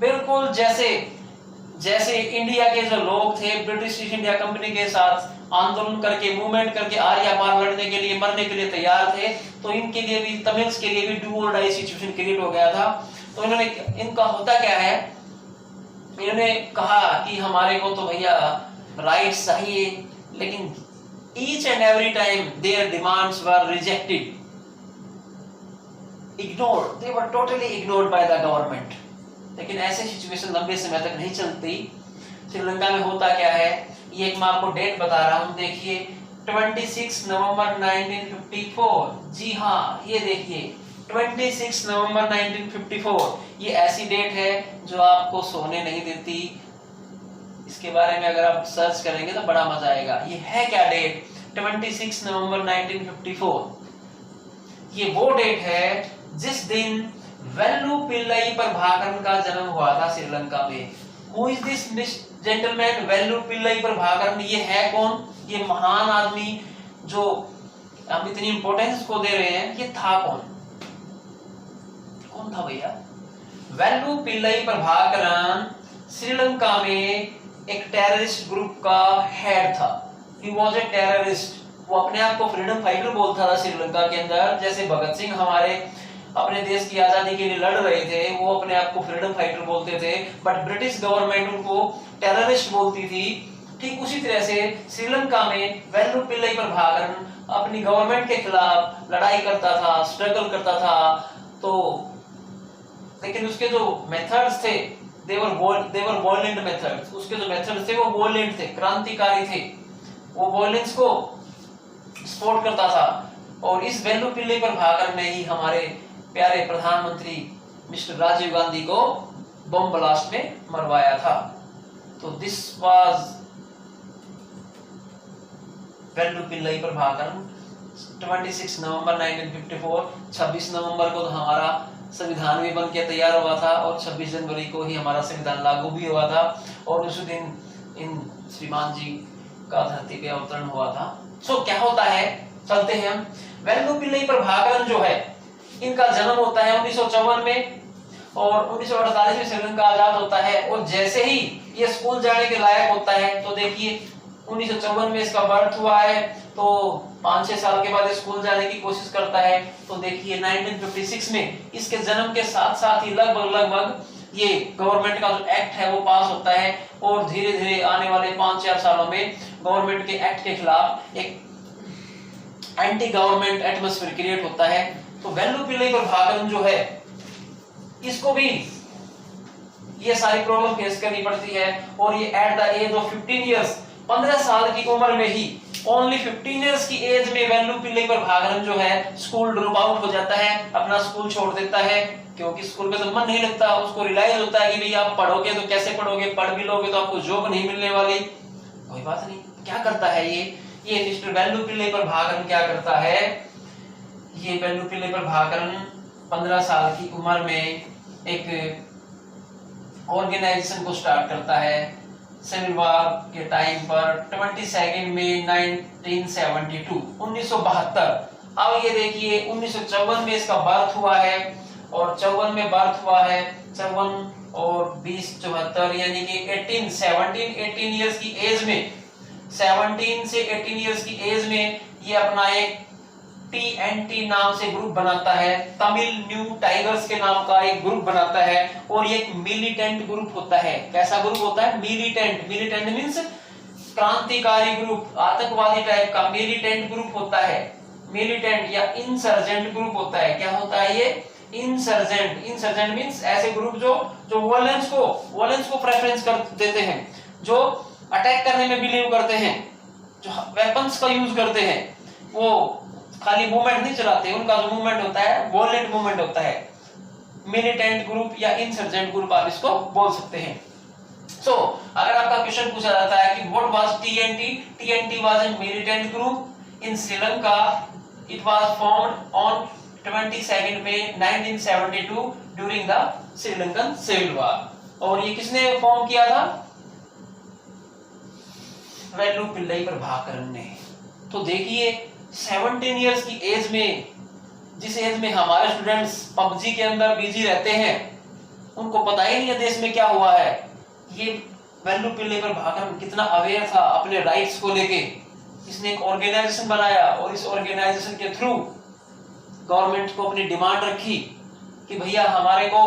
बिल्कुल जैसे इंडिया के जो लोग थे ब्रिटिश ईस्ट इंडिया कंपनी के साथ आंदोलन करके, मूवमेंट करके आर्या पार लड़ने के लिए, मरने के लिए तैयार थे। तो इनके लिए भी, तमिल्स के लिए भी डू और डाई सिचुएशन क्रिएट हो गया था। तो इन्होंने, इनका होता क्या है, इन्होंने कहा कि हमारे को तो भैया राइट्स चाहिए, लेकिन each and every time their demands were rejected, ignored, they were totally ignored by the government। लेकिन ऐसे सिचुएशन लंबे समय तक नहीं चलती। श्रीलंका में होता क्या है, ये एक मैं आपको डेट बता रहा हूं, देखिए 26 नवंबर 1954, जी हाँ ये देखिए 26 नवंबर 1954, ये ऐसी डेट है जो आपको सोने नहीं देती। इसके बारे में अगर आप सर्च करेंगे तो बड़ा मजा आएगा। ये है क्या डेट, 26 नवंबर 1954। ये वो डेट है जिस दिन वेल्लू पिल्लई प्रभाकरन का जन्म हुआ था श्रीलंका में। Who is this gentleman Velupillai Prabhakaran? ये है कौन? ये महान आदमी जो हम इतनी इंपॉर्टेंस को दे रहे हैं, ये था कौन? कौन था भैया? वेल्लू पिल्लई प्रभाकरन श्रीलंका में एक टेररिस्ट ग्रुप का हेड था। He was a terrorist। वो अपने आप को फ्रीडम फाइटर बोलता था श्रीलंका के अंदर। जैसे भगत सिंह हमारे अपने देश की आजादी के लिए लड़ रहे थे, वो अपने आप को फ्रीडम फाइटर बोलते थे, बट ब्रिटिश गवर्नमेंट उनको टेररिस्ट बोलती थी। ठीक उसी तरह से श्रीलंका में वेल्लू पिल्लई प्रभाकरन अपनी गवर्नमेंट के खिलाफ लड़ाई करता था, स्ट्रगल करता था। तो लेकिन उसके जो मेथड्स थे, they were violent methods। उसके जो मेथड्स थे वो violent थे, क्रांतिकारी थे। वो वायलेंस को सपोर्ट करता था। और इस वेल्लू पिल्लई प्रभाकरन ने ही हमारे प्यारे प्रधानमंत्री मिस्टर राजीव गांधी को बम ब्लास्ट में मरवाया था। तो दिस वाज वेल्लू पिल्लई प्रभाकरन। 26 नवंबर 1954, 26 नवंबर को तो हमारा संविधान भी बन के तैयार हुआ था और 26 जनवरी को ही हमारा संविधान लागू भी हुआ था। और उसी दिन इन श्रीमान जी का धरती पे अवतरण हुआ था। सो क्या होता है, चलते हैं हम। वेल्लू पिल्लई प्रभाकरन जो है, इनका जन्म होता है 1954 में और 1948 में श्रीलंका आजाद होता है। और जैसे ही ये स्कूल जाने के लायक होता है, तो देखिए 1954 में इसका बर्थ हुआ है, तो 5-6 साल के बाद स्कूल जाने की कोशिश करता है। तो देखिए 1956 में इसके जन्म के साथ साथ ही लगभग ये गवर्नमेंट का जो एक्ट है वो पास होता है। और धीरे धीरे आने वाले 5-4 सालों में गवर्नमेंट के एक्ट के खिलाफ एक एंटी गवर्नमेंट एटमॉस्फेयर क्रिएट होता है। तो वेल्लू पिल्लई प्रभाकरन जो है, इसको भी ये सारी प्रॉब्लम फेस करनी पड़ती है। और ये at the age of 15 years, 15 साल की उम्र में ही, ओनली 15 इयर्स की एज में वेल्लू पिल्लई प्रभाकरन जो है स्कूल ड्रॉप आउट हो जाता है, अपना स्कूल छोड़ देता है। क्योंकि स्कूल में तो मन नहीं लगता, उसको रियलाइज होता है कि भाई आप पढ़ोगे तो कैसे पढ़ोगे, पढ़ भी लोगे तो आपको जॉब नहीं मिलने वाली। कोई बात नहीं, क्या करता है ये मिस्टर वेल्लू पिल्लई प्रभाकरन क्या करता है, ये वेल्लू पिल्लई प्रभाकरन 15 साल की उम्र में एक ऑर्गेनाइजेशन को स्टार्ट करता है सिविल वॉर के टाइम पर 22 में 1972। अब ये देखिए 1954 में इसका बर्थ हुआ है और 54 में बर्थ हुआ है, 54 और 20 74, यानी कि 18 इयर्स की एज में, 17 से 18 इयर्स की एज में ये अपना एक TNT नाम से ग्रुप बनाता है, तमिल न्यू टाइगर्स के नाम का एक ग्रुप बनाता है। और ये एक मिलिटेंट ग्रुप होता है। कैसा ग्रुप होता है? मिलिटेंट मींस क्रांतिकारी ग्रुप, आतंकवादी टाइप का मिलिटेंट ग्रुप होता है। मिलिटेंट या इंसर्जेंट ग्रुप होता है। क्या होता है ये? इंसर्जेंट मींस ऐसे ग्रुप जो वॉयलेंस को प्रेफरेंस कर देते हैं, जो अटैक करने में बिलीव करते हैं, जो वेपन्स का यूज करते हैं, वो खाली मूवमेंट नहीं चलाते, उनका जो मूवमेंट होता है वॉयलेंट मूवमेंट होता है। मिलिटेंट ग्रुप या इंसर्जेंट ग्रुप आप इसको बोल सकते हैं। सो अगर आपका क्वेश्चन पूछा जाता है कि what was TNT was a militant group in Sri Lanka, it was formed on 22 में 1972 during the Sri Lankan civil war. और ये किसने फॉर्म किया था? वेल्लू पिल्लई प्रभाकरन ने। तो देखिए 17 इयर्स की एज में, जिस एज में हमारे स्टूडेंट्स पबजी के अंदर बिजी रहते हैं, उनको पता ही नहीं है देश में क्या हुआ है। ये वेल्लू पिल्लई प्रभाकरन कितना अवेयर था अपने राइट्स को लेके। इसने एक ऑर्गेनाइजेशन बनाया और इस ऑर्गेनाइजेशन के थ्रू गवर्नमेंट को अपनी डिमांड रखी कि भैया हमारे को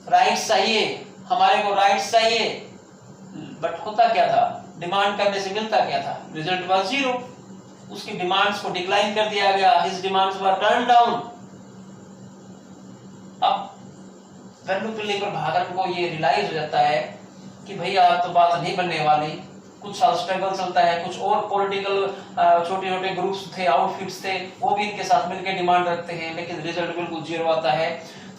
राइट्स चाहिए, हमारे को राइट्स चाहिए। बट होता क्या था, डिमांड करने से मिलता क्या था, रिजल्ट वाज जीरो। उसकी डिमांड्स को डिक्लाइन कर दिया गया, हिज डिमांड्स वर टर्न डाउन। अब वेलुपिल्ली प्रभाकरन को ये रियलाइज हो जाता है कि भैया अब तो बात नहीं बनने वाली। कुछ साल स्ट्रगल चलता है, कुछ और पॉलिटिकल छोटे छोटे ग्रुप्स थे, आउटफिट्स थे, वो भी इनके साथ मिलकर डिमांड रखते हैं, लेकिन रिजल्ट बिल्कुल जीरो आता है।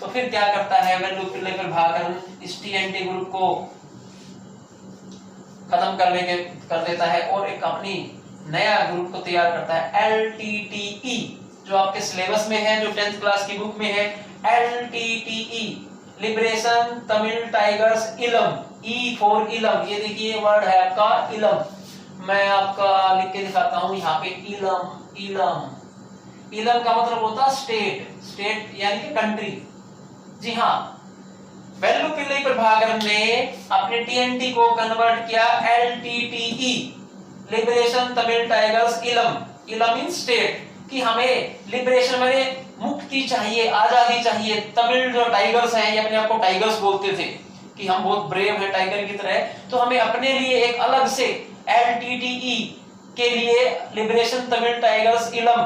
तो फिर क्या करता है वेलुपिल्ली प्रभाकरन, इस टीएनटी ग्रुप को खत्म कर देता है और एक अपनी नया ग्रुप को तैयार करता है, LTTE, जो आपके सिलेबस में है, जो 10th क्लास की बुक में है, LTTE, लिबरेशन तमिल टाइगर्स इलम, ई फॉर इलम। ये देखिए वर्ड है आपका इलम, मैं आपका लिख के दिखाता हूं यहाँ पे, इलम। इलम, इलम का मतलब होता है स्टेट, स्टेट यानी कि कंट्री। जी हाँ, वेलुपिल्ली प्रभाकरन ने अपने टीएनटी को कन्वर्ट किया LTTE, लिबरेशन तमिल टाइगर्स इलम। इलम मीन स्टेट, कि हमें लिबरेशन माने मुक्ति चाहिए, आजादी चाहिए। तमिल जो टाइगर्स हैं, ये अपने आप को टाइगर्स बोलते थे कि हम बहुत ब्रेव हैं टाइगर की तरह, तो हमें अपने लिए एक अलग से LTTE के लिए, लिबरेशन तमिल टाइगर्स इलम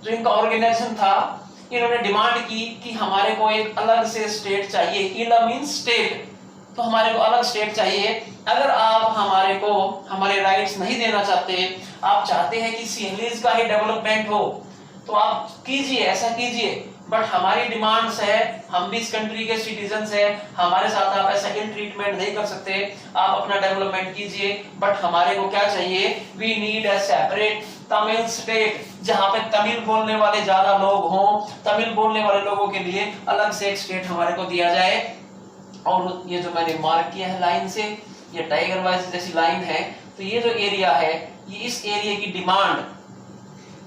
जो इनका ऑर्गेनाइजेशन था, इन्होंने डिमांड की कि हमारे को एक अलग से स्टेट चाहिए। इलम मीन स्टेट, तो हमारे को अलग स्टेट चाहिए। अगर आप हमारे को हमारे राइट्स नहीं देना चाहते, आप चाहते हैं कि सिंहलीज का ही डेवलपमेंट हो, तो आप कीजिए, ऐसा कीजिए, बट हमारी डिमांड्स है, हम भी इस कंट्री के सिटीजन्स हैं, हमारे साथ आप ऐसा इल ट्रीटमेंट नहीं कर सकते, आप अपना डेवलपमेंट कीजिए, बट हमारे को क्या चाहिए, we need a separate Tamil state, जहां पे तमिल बोलने वाले ज्यादा लोग हों, तमिल बोलने वाले लोगों के लिए अलग से एक स्टेट हमारे को दिया जाए। और ये जो मैंने मार्क किया है लाइन से, ये टाइगर वाइज जैसी लाइन है, तो ये जो एरिया है, ये इस एरिया की डिमांड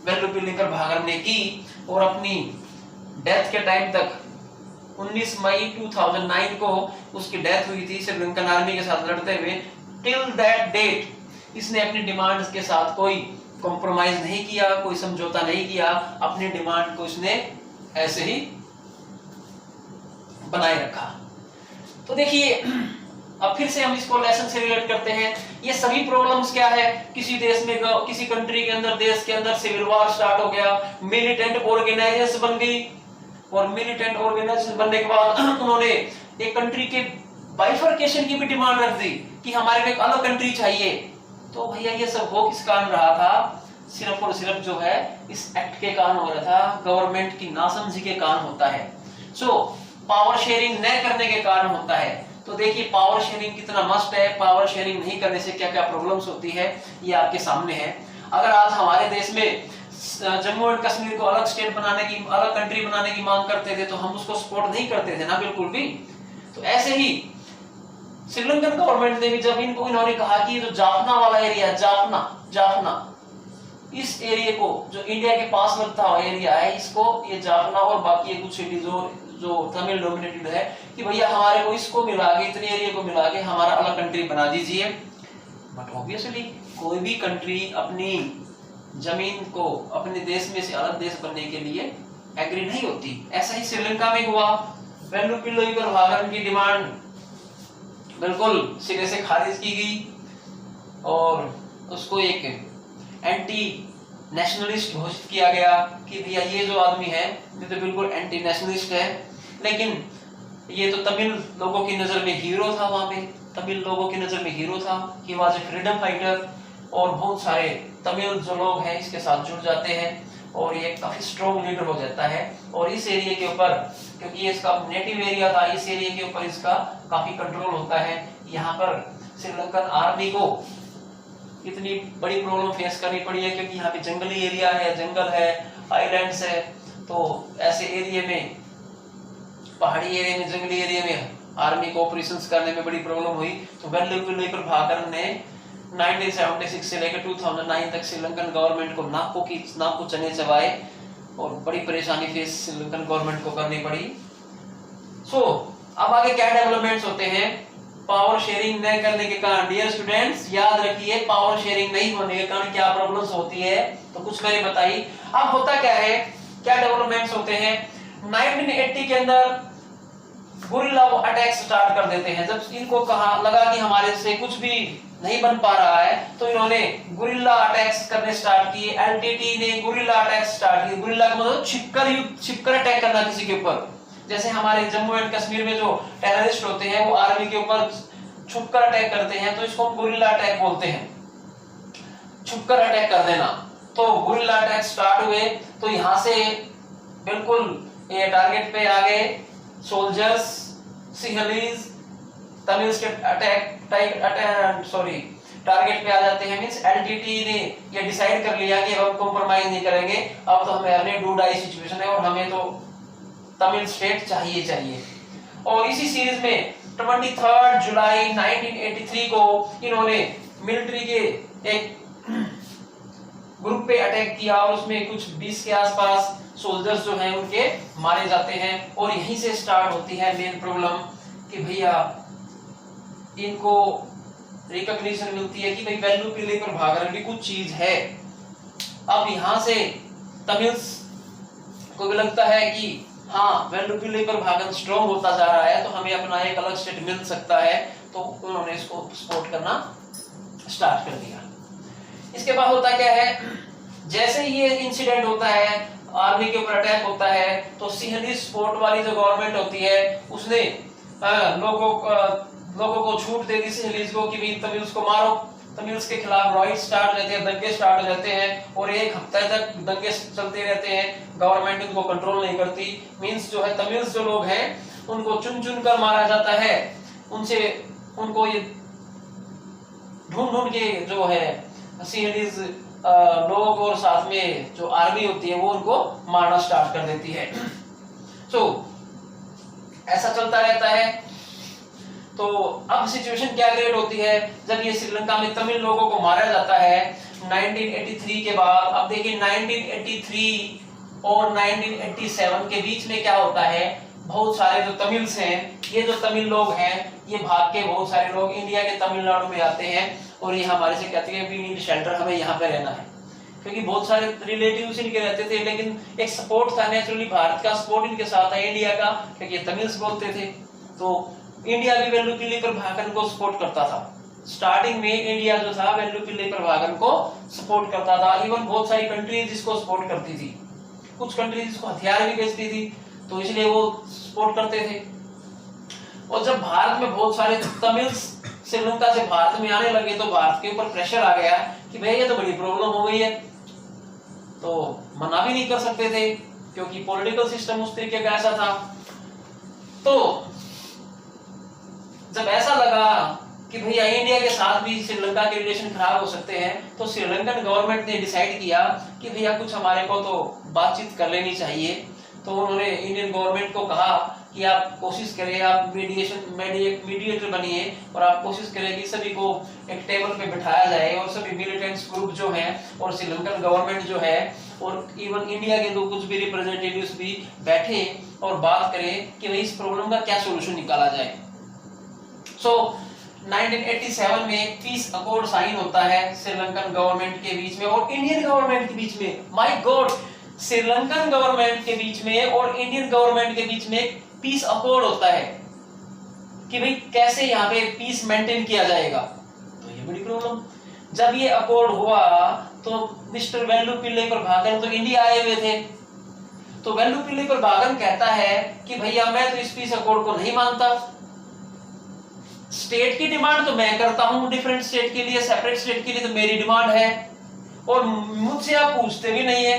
वेलुपिल्ली प्रभाकरन ने की और अपनी डेथ के टाइम तक 19 मई 2009 को उसकी डेथ हुई थी श्रीलंकन आर्मी के साथ लड़ते हुए। टिल दैट डेट इसने अपनी डिमांड्स के साथ कोई कॉम्प्रोमाइज नहीं किया, कोई समझौता नहीं किया, अपनी डिमांड को इसने ऐसे ही बनाए रखा। तो देखिए, अब फिर से हम इसको लेसन से रिलेट करते हैं। ये सभी प्रॉब्लम्स क्या है, किसी देश में, किसी कंट्री के अंदर, देश के अंदर सिविल वॉर स्टार्ट हो गया, मिलिटेंट ऑर्गेनाइजेशन बन गई, और मिलिटेंट ऑर्गेनाइजेशन बनने के बाद उन्होंने एक कंट्री के बाइफर्केशन की भी डिमांड रख दी कि हमारे को एक अलग कंट्री चाहिए। तो भैया ये सब हो किस कारण रहा था, सिर्फ और सिर्फ जो है इस एक्ट के कारण हो रहा था, गवर्नमेंट की नासमझी के कारण होता है। सो पावर शेयरिंग न करने के कारण होता है। तो देखिए पावर शेयरिंग कितना मस्ट है, पावर शेयरिंग नहीं करने से क्या क्या प्रॉब्लम्स होती है, ये आपके सामने है। अगर आज हमारे देश में जम्मू एंड कश्मीर को अलग स्टेट बनाने की, अलग कंट्री बनाने की मांग करते थे, तो हम उसको सपोर्ट नहीं करते थे ना, बिल्कुल भी। तो ऐसे ही श्रीलंकन गवर्नमेंट ने भी जब इन्होंने कहा कि जो जाफना वाला एरिया, जाफना इस एरिया को, जो इंडिया के पास लगता हुआ एरिया है, इसको, ये जाफना और बाकी कुछ सिटी जो तमिल डोमिनेटेड है, कि भैया हमारे को इसको मिला के, इतने एरिया को मिला के हमारा अलग कंट्री बना दीजिए। बट ऑब्वियसली कोई भी कंट्री अपनी जमीन को अपने देश में से अलग देश बनने के लिए एग्री नहीं होती। ऐसा ही श्रीलंका में हुआ। वेलुपिल्ली प्रभाकरन की डिमांड बिल्कुल सिरे से खारिज की गई और उसको एक एंटी नेशनलिस्ट घोषित किया गया कि भैया ये जो आदमी है ये तो बिल्कुल एंटी नेशनलिस्ट है। लेकिन ये तो तमिल लोगों की नजर में हीरो था, वहां पे तमिल लोगों की नजर में हीरो था, कि वहां से फ्रीडम फाइटर, और बहुत सारे तमिल जो लोग हैं इसके साथ जुड़ जाते हैं और ये काफी स्ट्रॉन्ग लीडर हो जाता है। और इस एरिया के ऊपर, क्योंकि ये इसका नेटिव एरिया था, इस एरिया के ऊपर इसका काफी कंट्रोल होता है। यहाँ पर श्रीलंकन आर्मी को इतनी बड़ी प्रॉब्लम फेस करनी पड़ी है क्योंकि यहाँ पे जंगली एरिया है, जंगल है, आइलैंड्स है, तो ऐसे एरिया में, पहाड़ी एरिया में, जंगली एरिया में आर्मी को ऑपरेशंस करने में बड़ी प्रॉब्लम हुई। तो वेलुपिल्ली प्रभाकरन ने 1976 से लेकर 2009 तक श्रीलंकन गवर्नमेंट को नाक चने चबाए और बड़ी परेशानी फेस श्रीलंकन गवर्नमेंट को करनी पड़ी। सो अब आगे क्या डेवलपमेंट्स होते हैं, पावर शेयरिंग न करने के कारण, डियर स्टूडेंट्स याद रखिए, पावर शेयरिंग नहीं होने के कारण क्या प्रॉब्लम्स होती है, तो कुछ मैंने बताई। अब होता क्या है, क्या डेवलपमेंट्स होते हैं 1980 के अंदर, गुरिल्ला अटैक स्टार्ट कर देते हैं। जब इनको कहा लगा कि हमारे से कुछ भी नहीं बन पा रहा है, तो इन्होंने गुरिल्ला अटैक्स करने स्टार्ट किए। एलटीटी ने गुरिल्ला अटैक स्टार्ट किए। गुरिल्ला का मतलब छिपकर अटैक करना किसी के ऊपर। जैसे हमारे जम्मू एंड कश्मीर में जो टेररिस्ट होते हैं वो आर्मी के ऊपर छुपकर अटैक करते हैं, तो इसको हम गुरिल्ला अटैक बोलते हैं, छुपकर अटैक कर देना। तो गुरिल्ला अटैक स्टार्ट हुए, तो यहां से बिल्कुल ये टारगेट पे आ गए soldiers, Sinhalese, Tamil state target पे आ जाते हैं। मींस एलटीटी ने ये डिसाइड कर लिया कि अब हम कॉम्प्रोमाइज नहीं करेंगे, अब तो हमें डू डाई सिचुएशन है और हमें तो तमिल स्टेट चाहिए। और इसी सीरीज में 23 जुलाई 1983 को इन्होंने मिलिट्री के एक ग्रुप पे अटैक किया और उसमें कुछ 20 के आसपास सोल्जर्स जो हैं उनके मारे जाते हैं। और यहीं से स्टार्ट होती है मेन प्रॉब्लम कि भैया इनको रिकॉग्निशन मिलती है कि भाई वैल्यू पिले पर भागरन भी कुछ चीज है। अब यहां से तमिल्स को भी लगता है कि हाँ वैल्यू पिले पर भागन स्ट्रॉन्ग होता जा रहा है, तो हमें अपना एक अलग स्टेट मिल सकता है, तो उन्होंने इसको सपोर्ट करना स्टार्ट कर दिया। इसके बाद होता क्या है, जैसे ही ये इंसिडेंट होता है, आर्मी के ऊपर अटैक होता है, तो सिंहली सपोर्ट वाली जो गवर्नमेंट होती है उसने लोगों को छूट दे दी सिंहलीज को कि तमिल्स को मारो। तमिल्स के खिलाफ राइट स्टार्ट हो जाते हैं, दंगे स्टार्ट हो जाते हैं और एक हफ्ते तक दंगे चलते रहते हैं। गवर्नमेंट उनको कंट्रोल नहीं करती। मींस जो है तमिल्स जो लोग हैं उनको चुन चुन कर मारा जाता है। उनको ये ढूंढ के जो है सिंहलीज लोग और साथ में जो आर्मी होती है वो उनको मारना स्टार्ट कर देती है। सो ऐसा चलता रहता है। तो अब सिचुएशन क्या क्रिएट होती है, जब ये श्रीलंका में तमिल लोगों को मारा जाता है 1983 के बाद। अब देखिए 1983 और 1987 के बीच में क्या होता है, बहुत सारे जो तमिल्स हैं, ये जो तमिल लोग हैं ये भाग के बहुत सारे लोग इंडिया के तमिलनाडु में आते हैं और ये हमारे से कहते हैं वी नीड शेल्टर, हमें यहाँ पे रहना है। क्योंकि बहुत सारे रिलेटिव्स इनके रहते थे, लेकिन एक सपोर्ट था नेचुरली, भारत का सपोर्ट इनके साथ है, इंडिया का, क्योंकि तमिल्स बोलते थे। तो इंडिया भी वेल्लू पिल्ली प्रभाकरन को सपोर्ट करता था। स्टार्टिंग में इंडिया जो था वेल्लू पिल्ली प्रभाकरन को सपोर्ट करता था। इवन बहुत सारी कंट्रीज इसको सपोर्ट करती थी, कुछ कंट्रीज इसको हथियार भी बेचती थी, तो इसलिए वो सपोर्ट करते थे। और जब भारत में बहुत सारे तमिल्स श्रीलंका से भारत में आने लगे, तो भारत के ऊपर प्रेशर आ गया कि भाई ये तो बड़ी प्रॉब्लम हो गई है, तो मना भी नहीं कर सकते थे क्योंकि पॉलिटिकल सिस्टम उस तरीके का ऐसा था। तो जब ऐसा लगा कि भैया इंडिया के साथ भी श्रीलंका के रिलेशन खराब हो सकते हैं, तो श्रीलंकन गवर्नमेंट ने डिसाइड किया कि भैया कुछ हमारे को तो बातचीत कर लेनी चाहिए। तो उन्होंने इंडियन गवर्नमेंट को कहा कि आप कोशिश करें, आप मीडिएटर बनिए और आप कोशिश करें कि सभी को एक टेबल पे बिठाया जाए और सभी मिलिटेंट्स ग्रुप जो हैं और श्रीलंकन गवर्नमेंट जो है और इवन इंडिया के लोग कुछ भी रिप्रेजेंटेटिव्स भी बैठे और बात करें कि भाई इस प्रॉब्लम का क्या सोल्यूशन निकाला जाए। सो 1987 में पीस अकॉर्ड साइन होता है श्रीलंकन गवर्नमेंट के बीच में और इंडियन गवर्नमेंट के बीच में। माय गॉड, श्रीलंकन गवर्नमेंट के बीच में और इंडियन गवर्नमेंट के बीच में पीस अकॉर्ड होता है कि भाई कैसे यहाँ पे पीस मेंटेन किया जाएगा। तो ये बड़ी प्रॉब्लम। जब ये अकॉर्ड हुआ तो मिस्टर वेल्लू पिल्ले प्रभाकरन तो इंडिया आए हुए थे। तो वेल्लू पिल्ले प्रभाकरन कहता है कि भैया मैं तो इस पीस अकॉर्ड को नहीं मानता, स्टेट की डिमांड तो मैं करता हूं, डिफरेंट स्टेट के लिए, सेपरेट स्टेट के लिए तो मेरी डिमांड है और मुझसे आप पूछते भी नहीं है।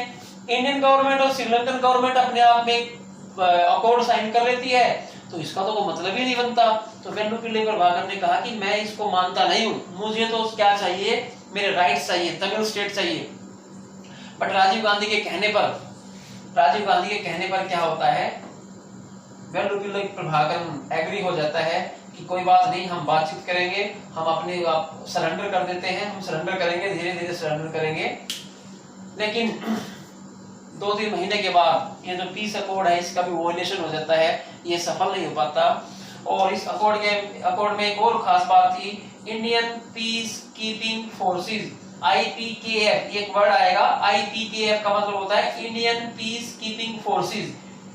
इंडियन गवर्नमेंट और श्रीलंकन गवर्नमेंट अपने आप में अकॉर्ड साइन कर लेती है, तो इसका तो कोई मतलब ही नहीं बनता। तो वेल्लू पिल्ले प्रभाकरन ने कहा कि मैं इसको मानता नहीं हूं, मुझे तो क्या चाहिए, मेरे राइट्स चाहिए, तमिल स्टेट चाहिए। बट राजीव गांधी के कहने पर क्या होता है, वेल्लू पिल्ले प्रभाकरन एग्री हो जाता है कि कोई बात नहीं, हम बातचीत करेंगे, हम अपने आप सरेंडर कर देते हैं, हम सरेंडर करेंगे, धीरे धीरे सरेंडर करेंगे। लेकिन 2-3 महीने के बाद ये जो पीस अकॉर्ड है इसका भी वोलेशन हो जाता है, ये सफल नहीं हो पाता। और इस अकॉर्ड में एक और खास बात थी, Indian peace keeping forces, IPKF, एक वर्ड आएगा IPKF का मतलब होता है Indian peace keeping forces.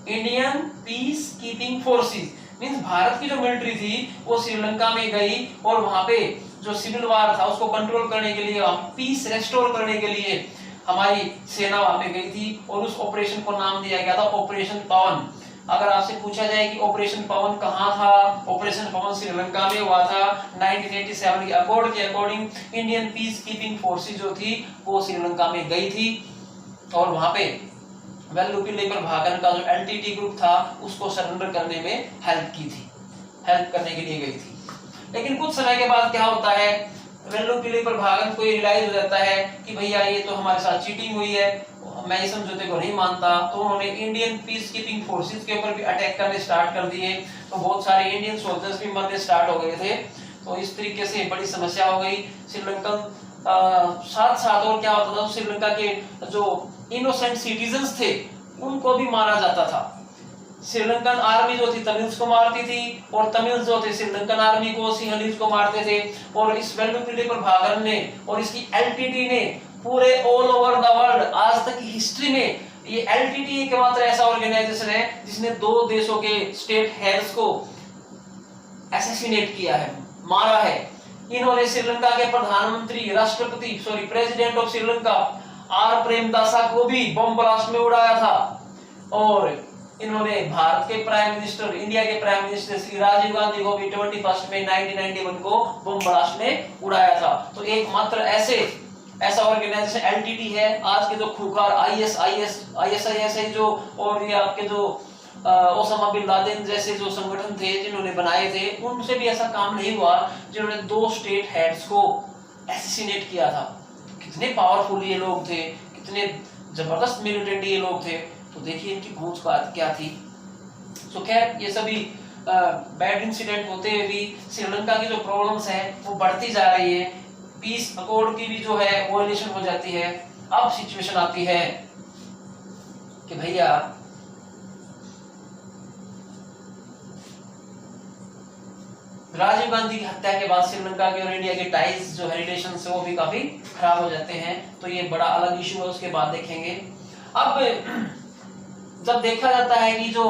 Indian peace keeping forces means Bharat की जो मिलिट्री थी वो श्रीलंका में गई और वहां पे जो सिविल वार था उसको कंट्रोल करने के लिए, पीस रेस्टोर करने के लिए हमारी सेना वहां पे गई थी और उस ऑपरेशन को नाम दिया गया था ऑपरेशन पवन। अगर आपसे पूछा जाए कि ऑपरेशन पवन कहां था, ऑपरेशन पवन श्रीलंका में हुआ था। 1987 के अकॉर्ड के according Indian peace keeping forces जो थी वो श्रीलंका में गई थी और वहां पे वेल्लुपिल्ली प्रभाकरन का जो LTT ग्रुप था उसको सरेंडर करने में हेल्प करने के लिए गई थी। लेकिन कुछ समय के बाद क्या होता है, वेल्लुपिल्ली प्रभाकरन को ये रियलाइज हो जाता है कि भैया ये तो हमारे साथ चीटिंग हुई है, मैं इस समझौते को नहीं मानता। तो उन्होंने इंडियन पीस कीपिंग फोर्सेस के ऊपर भी अटैक करने स्टार्ट कर दिए, तो बहुत सारे इंडियन सोल्जर्स भी मरने स्टार्ट हो गए थे। तो इस तरीके से बड़ी समस्या हो गई श्रीलंकन। साथ साथ और क्या होता था, श्रीलंका के जो इनोसेंट सिटीजन्स थे उनको भी मारा जाता था। श्रीलंकन आर्मी जो थी तमिल्स को मारती थी और तमिल्स जो थे श्रीलंकन आर्मी को, सिंहलीज को मारते थे। और इस वेल्लुपिल्ली प्रभाकरन ने और इसकी LTT ने पूरे ऑल ओवर द वर्ल्ड आज तक की हिस्ट्री में, ये LTT एकमात्र ऐसा ऑर्गेनाइजेशन है जिसने 2 देशों के स्टेट हेड्स को असैसिनेट किया है, मारा है। इन्होंने श्रीलंका के प्रधानमंत्री, president of Sri Lanka R Premadasa को भी बम ब्लास्ट में उड़ाया था। और इन्होंने भारत के प्राइम मिनिस्टर, इंडिया के प्राइम मिनिस्टर श्री राजीव गांधी को भी 21 मई 1991 को बम ब्लास्ट में उड़ाया था। तो एकमात्र ऐसा ऑर्गेनाइजेशन LTT है। आज के जो खूंखार ISIS जो और ये आपके जो ओसामा बिन लादेन जैसे जो संगठन थे जिन्होंने बनाए थे, उनसे भी ऐसा काम नहीं हुआ जिन्होंने 2 स्टेट हेड्स को असैसिनेट किया था। कितने पावरफुल ये लोग थे, कितने जबरदस्त मिलिटेंट ये लोग थे। तो देखिए इनकी पहुंच क्या थी। तो खैर ये सभी बैड इंसिडेंट होते हुए भी श्रीलंका की जो प्रॉब्लम्स है वो बढ़ती जा रही है। पीस अकॉर्ड की भी जो है वायलेशन हो जाती है। अब सिचुएशन आती है कि भैया राजीव गांधी की हत्या के बाद श्रीलंका के और इंडिया के टाइज जो रिलेशन है वो भी काफी खराब हो जाते हैं। तो ये बड़ा अलग इशू है, उसके बाद देखेंगे। अब जब देखा जाता है कि जो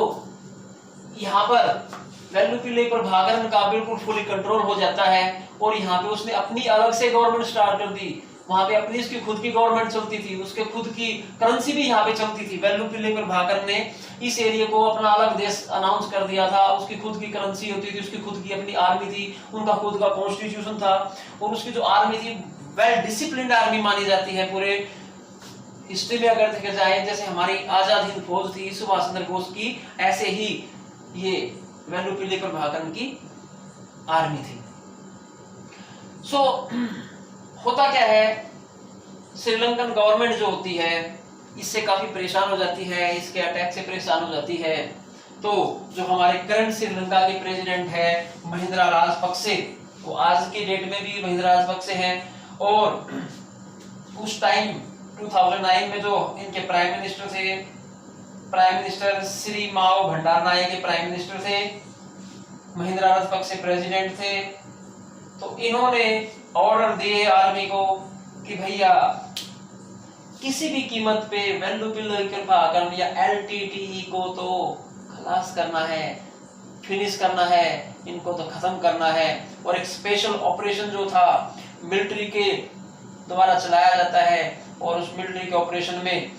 यहाँ पर वेल्लुपिल्ली प्रभाकरन का बिल्कुल फुली कंट्रोल हो जाता है और यहाँ पे उसने अपनी अलग से गवर्नमेंट स्टार्ट कर दी। वहां पे अपनी उसकी खुद की गवर्नमेंट चलती थी, उसके खुद की करेंसी भी यहाँ पे चलती थी। वेल्लुपिल्ली प्रभाकरन ने इस एरिया को अपना अलग देश अनाउंस कर दिया था। उसकी खुद की करेंसी होती थी, उसकी खुद की अपनी आर्मी थी, उनका खुद का कॉन्स्टिट्यूशन था और उसकी जो आर्मी थी वेल डिसिप्लिन्ड आर्मी मानी जाती है। पूरे हिस्ट्री में अगर देखा जाए, जैसे हमारी आजाद हिंद फौज थी सुभाष चंद्र बोस की, ऐसे ही ये वेल्लुपिल्ली प्रभाकरन की आर्मी थी। सो होता क्या है, श्रीलंकन गवर्नमेंट जो होती है इससे काफी परेशान हो जाती है, इसके अटैक से परेशान हो जाती है। तो जो हमारे करंट श्रीलंका के प्रेसिडेंट है महिंद्रा राजपक्षे, वो आज की डेट में भी महिंद्रा राजपक्षे हैं। और उस टाइम 2009 में जो इनके प्राइम मिनिस्टर थे, प्राइम मिनिस्टर श्री माओ भंडारनायक के प्राइम मिनिस्टर थे, महिंद्रा राजपक्षे प्रेसिडेंट थे। तो इन्होंने ऑर्डर दिए आर्मी को कि भैया किसी भी कीमत पे वेल्लुपिल्ली प्रभाकरन या LTT को तो खलास करना है, फिनिश करना है, इनको तो खत्म करना है। और एक स्पेशल ऑपरेशन जो था मिलिट्री के द्वारा चलाया जाता है और उस मिलिट्री के ऑपरेशन में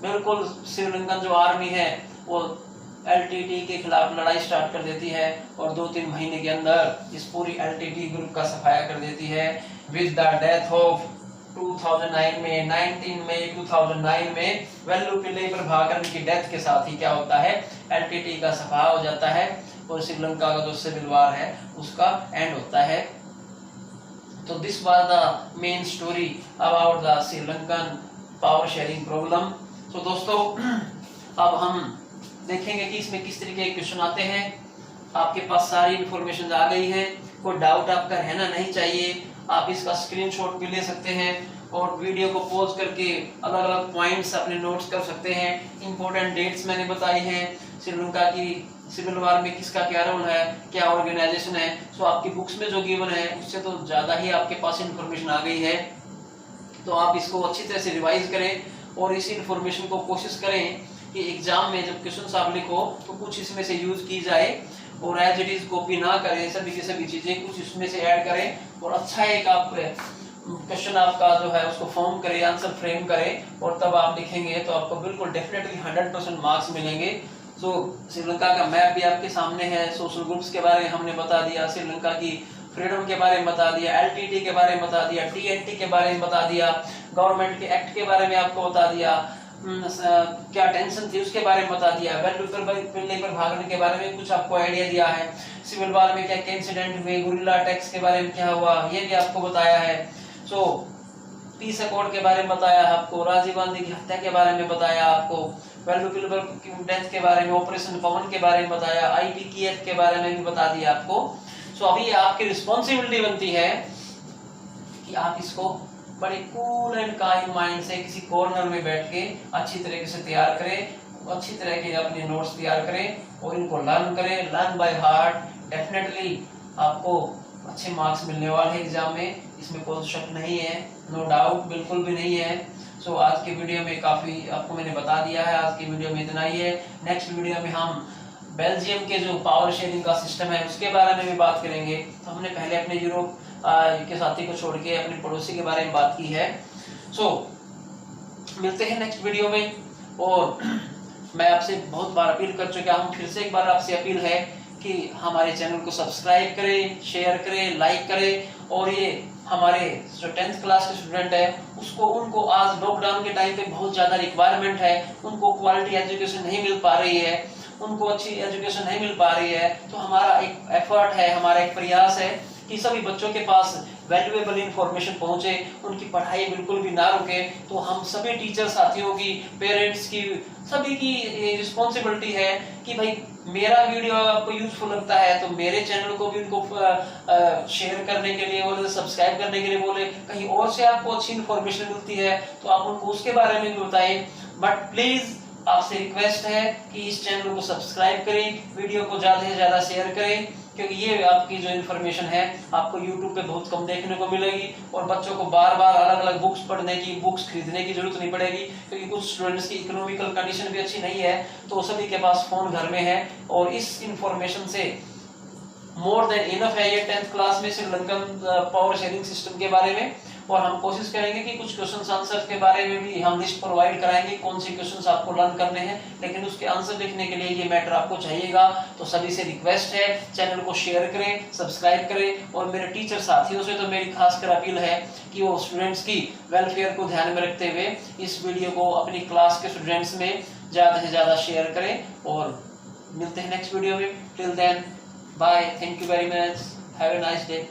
बिल्कुल श्रीलंकन जो आर्मी है वो LTT के खिलाफ लड़ाई स्टार्ट कर देती है और 2-3 महीने के अंदर इस पूरी LTT ग्रुप का सफाया कर देती है। विद द डेथ ऑफ 2009 में 19 मई 2009 में वेल्लुपिल्ली प्रभाकरन की डेथ के साथ ही क्या होता है, LTT का सफाया हो जाता है और श्रीलंका का जो सिविल वार है उसका एंड होता है। तो this was the main story about the Sri Lankan power sharing problem. तो दोस्तों अब हम देखेंगे कि इसमें किस तरीके के क्वेश्चन आते हैं। आपके पास सारी इंफॉर्मेशन आ गई है, कोई डाउट आपका रहना नहीं चाहिए। आप इसका स्क्रीनशॉट भी ले सकते हैं और वीडियो को पॉज करके अलग अलग पॉइंट्स अपने नोट्स कर सकते हैं। इंपॉर्टेंट डेट्स मैंने बताई हैं, श्रीलंका की सिविल वार में किसका क्या रोल है, क्या ऑर्गेनाइजेशन है। सो आपकी बुक्स में जो गिवन है उससे तो ज्यादा ही आपके पास इंफॉर्मेशन आ गई है, तो आप इसको अच्छी तरह से रिवाइज करें और इस इंफॉर्मेशन को कोशिश करें कि एग्जाम में जब क्वेश्चन आप लिखो तो कुछ इसमें से यूज की जाए और एज इट इज कॉपी ना करें, सभी की सभी चीजें कुछ इसमें से ऐड करें और अच्छा एक आप क्वेश्चन आपका जो है उसको फॉर्म करें, आंसर फ्रेम करें और तब आप लिखेंगे तो आपको बिल्कुल डेफिनेटली 100% मार्क्स मिलेंगे। सो श्रीलंका का मैप भी आपके सामने है, सोशल ग्रुप्स के बारे में हमने बता दिया, श्रीलंका की फ्रीडम के बारे में बता दिया, एलटीटी के बारे में बता दिया, टीएनटी के बारे में बता दिया, गवर्नमेंट के एक्ट के बारे में आपको बता दिया, क्या टेंशन थी उसके बारे में बता दिया, मिलने पर भागने के बारे में कुछ आपको आइडिया दिया है, सिविल वार में क्या क्या इंसिडेंट हुए, गुरिल्ला अटैक्स के बारे में क्या हुआ ये भी आपको बताया है। सो पीस अकॉर्ड के बारे में बताया आपको, राजीव गांधी की हत्या के बारे में बताया आपको, वैल्यूएबल डेथ के बारे में, ऑपरेशन पवन के बारे में बताया, आईपीकेएफ के बारे में भी बता दिया आपको। सो अभी आपकी रिस्पॉन्सिबिलिटी बनती है कि आप इसको बड़े कूल एंड काइम माइंड से किसी कॉर्नर में बैठ के अच्छी तरीके से तैयार करें, अच्छी तरह के अपने नोट्स तैयार करें और इनको लर्न करें, लर्न बाय हार्ट। डेफिनेटली आपको अच्छे मार्क्स मिलने वाले एग्जाम में, इसमें कोई शक नहीं है, नो डाउट, बिल्कुल भी नहीं है। सो आज के वीडियो में काफ़ी आपको मैंने बता दिया है, आज की वीडियो में इतना ही है। नेक्स्ट वीडियो में हम बेल्जियम के जो पावर शेयरिंग का सिस्टम है उसके बारे में भी बात करेंगे। तो हमने पहले अपने यूरोप के साथी को छोड़ के अपने पड़ोसी के बारे में बात की है। सो मिलते हैं नेक्स्ट वीडियो में, और मैं आपसे बहुत बार अपील कर चुका हूँ, फिर से एक बार आपसे अपील है कि हमारे चैनल को सब्सक्राइब करें, शेयर करें, लाइक करें। और ये हमारे जो 10th क्लास के स्टूडेंट है उनको आज लॉकडाउन के टाइम पे बहुत ज़्यादा रिक्वायरमेंट है, उनको क्वालिटी एजुकेशन नहीं मिल पा रही है, उनको अच्छी एजुकेशन नहीं मिल पा रही है। तो हमारा एक एफर्ट है, हमारा एक प्रयास है कि सभी बच्चों के पास वैल्यूएबल इंफॉर्मेशन पहुंचे, उनकी पढ़ाई बिल्कुल भी ना रुके। तो हम सभी टीचर साथियों की, पेरेंट्स की, सभी की रिस्पॉन्सिबिलिटी है कि भाई मेरा वीडियो आपको यूजफुल लगता है तो मेरे चैनल को भी उनको शेयर करने के लिए बोले, सब्सक्राइब करने के लिए बोले। कहीं और से आपको अच्छी इंफॉर्मेशन मिलती है तो आप उनको उसके बारे में भी बताएं। बट प्लीज आपसे रिक्वेस्ट है कि इस चैनल को सब्सक्राइब करें, वीडियो को ज़्यादा से ज़्यादा शेयर करें, क्योंकि ये आपकी जो इन्फॉर्मेशन है आपको YouTube पे बहुत कम देखने को मिलेगी और बच्चों को बार बार अलग अलग बुक्स पढ़ने की, बुक्स खरीदने की जरूरत नहीं पड़ेगी, क्योंकि कुछ स्टूडेंट्स की इकोनॉमिकल कंडीशन भी अच्छी नहीं है। तो सभी के पास फ़ोन घर में है और इस इंफॉर्मेशन से मोर देन इनफ है ये 10th क्लास में श्रीलंकन पावर शेयरिंग सिस्टम के बारे में। और हम कोशिश करेंगे कि कुछ क्वेश्चंस आंसर्स के बारे में भी हम लिस्ट प्रोवाइड कराएंगे, कौन से क्वेश्चंस आपको लर्न करने हैं, लेकिन उसके आंसर लिखने के लिए ये मैटर आपको चाहिएगा। तो सभी से रिक्वेस्ट है चैनल को शेयर करें, सब्सक्राइब करें। और मेरे टीचर साथियों से तो मेरी खासकर अपील है कि वो स्टूडेंट्स की वेलफेयर को ध्यान में रखते हुए इस वीडियो को अपनी क्लास के स्टूडेंट्स में ज़्यादा से ज़्यादा शेयर करें। और मिलते हैं नेक्स्ट वीडियो में, till then bye, thank you very much, have a nice day.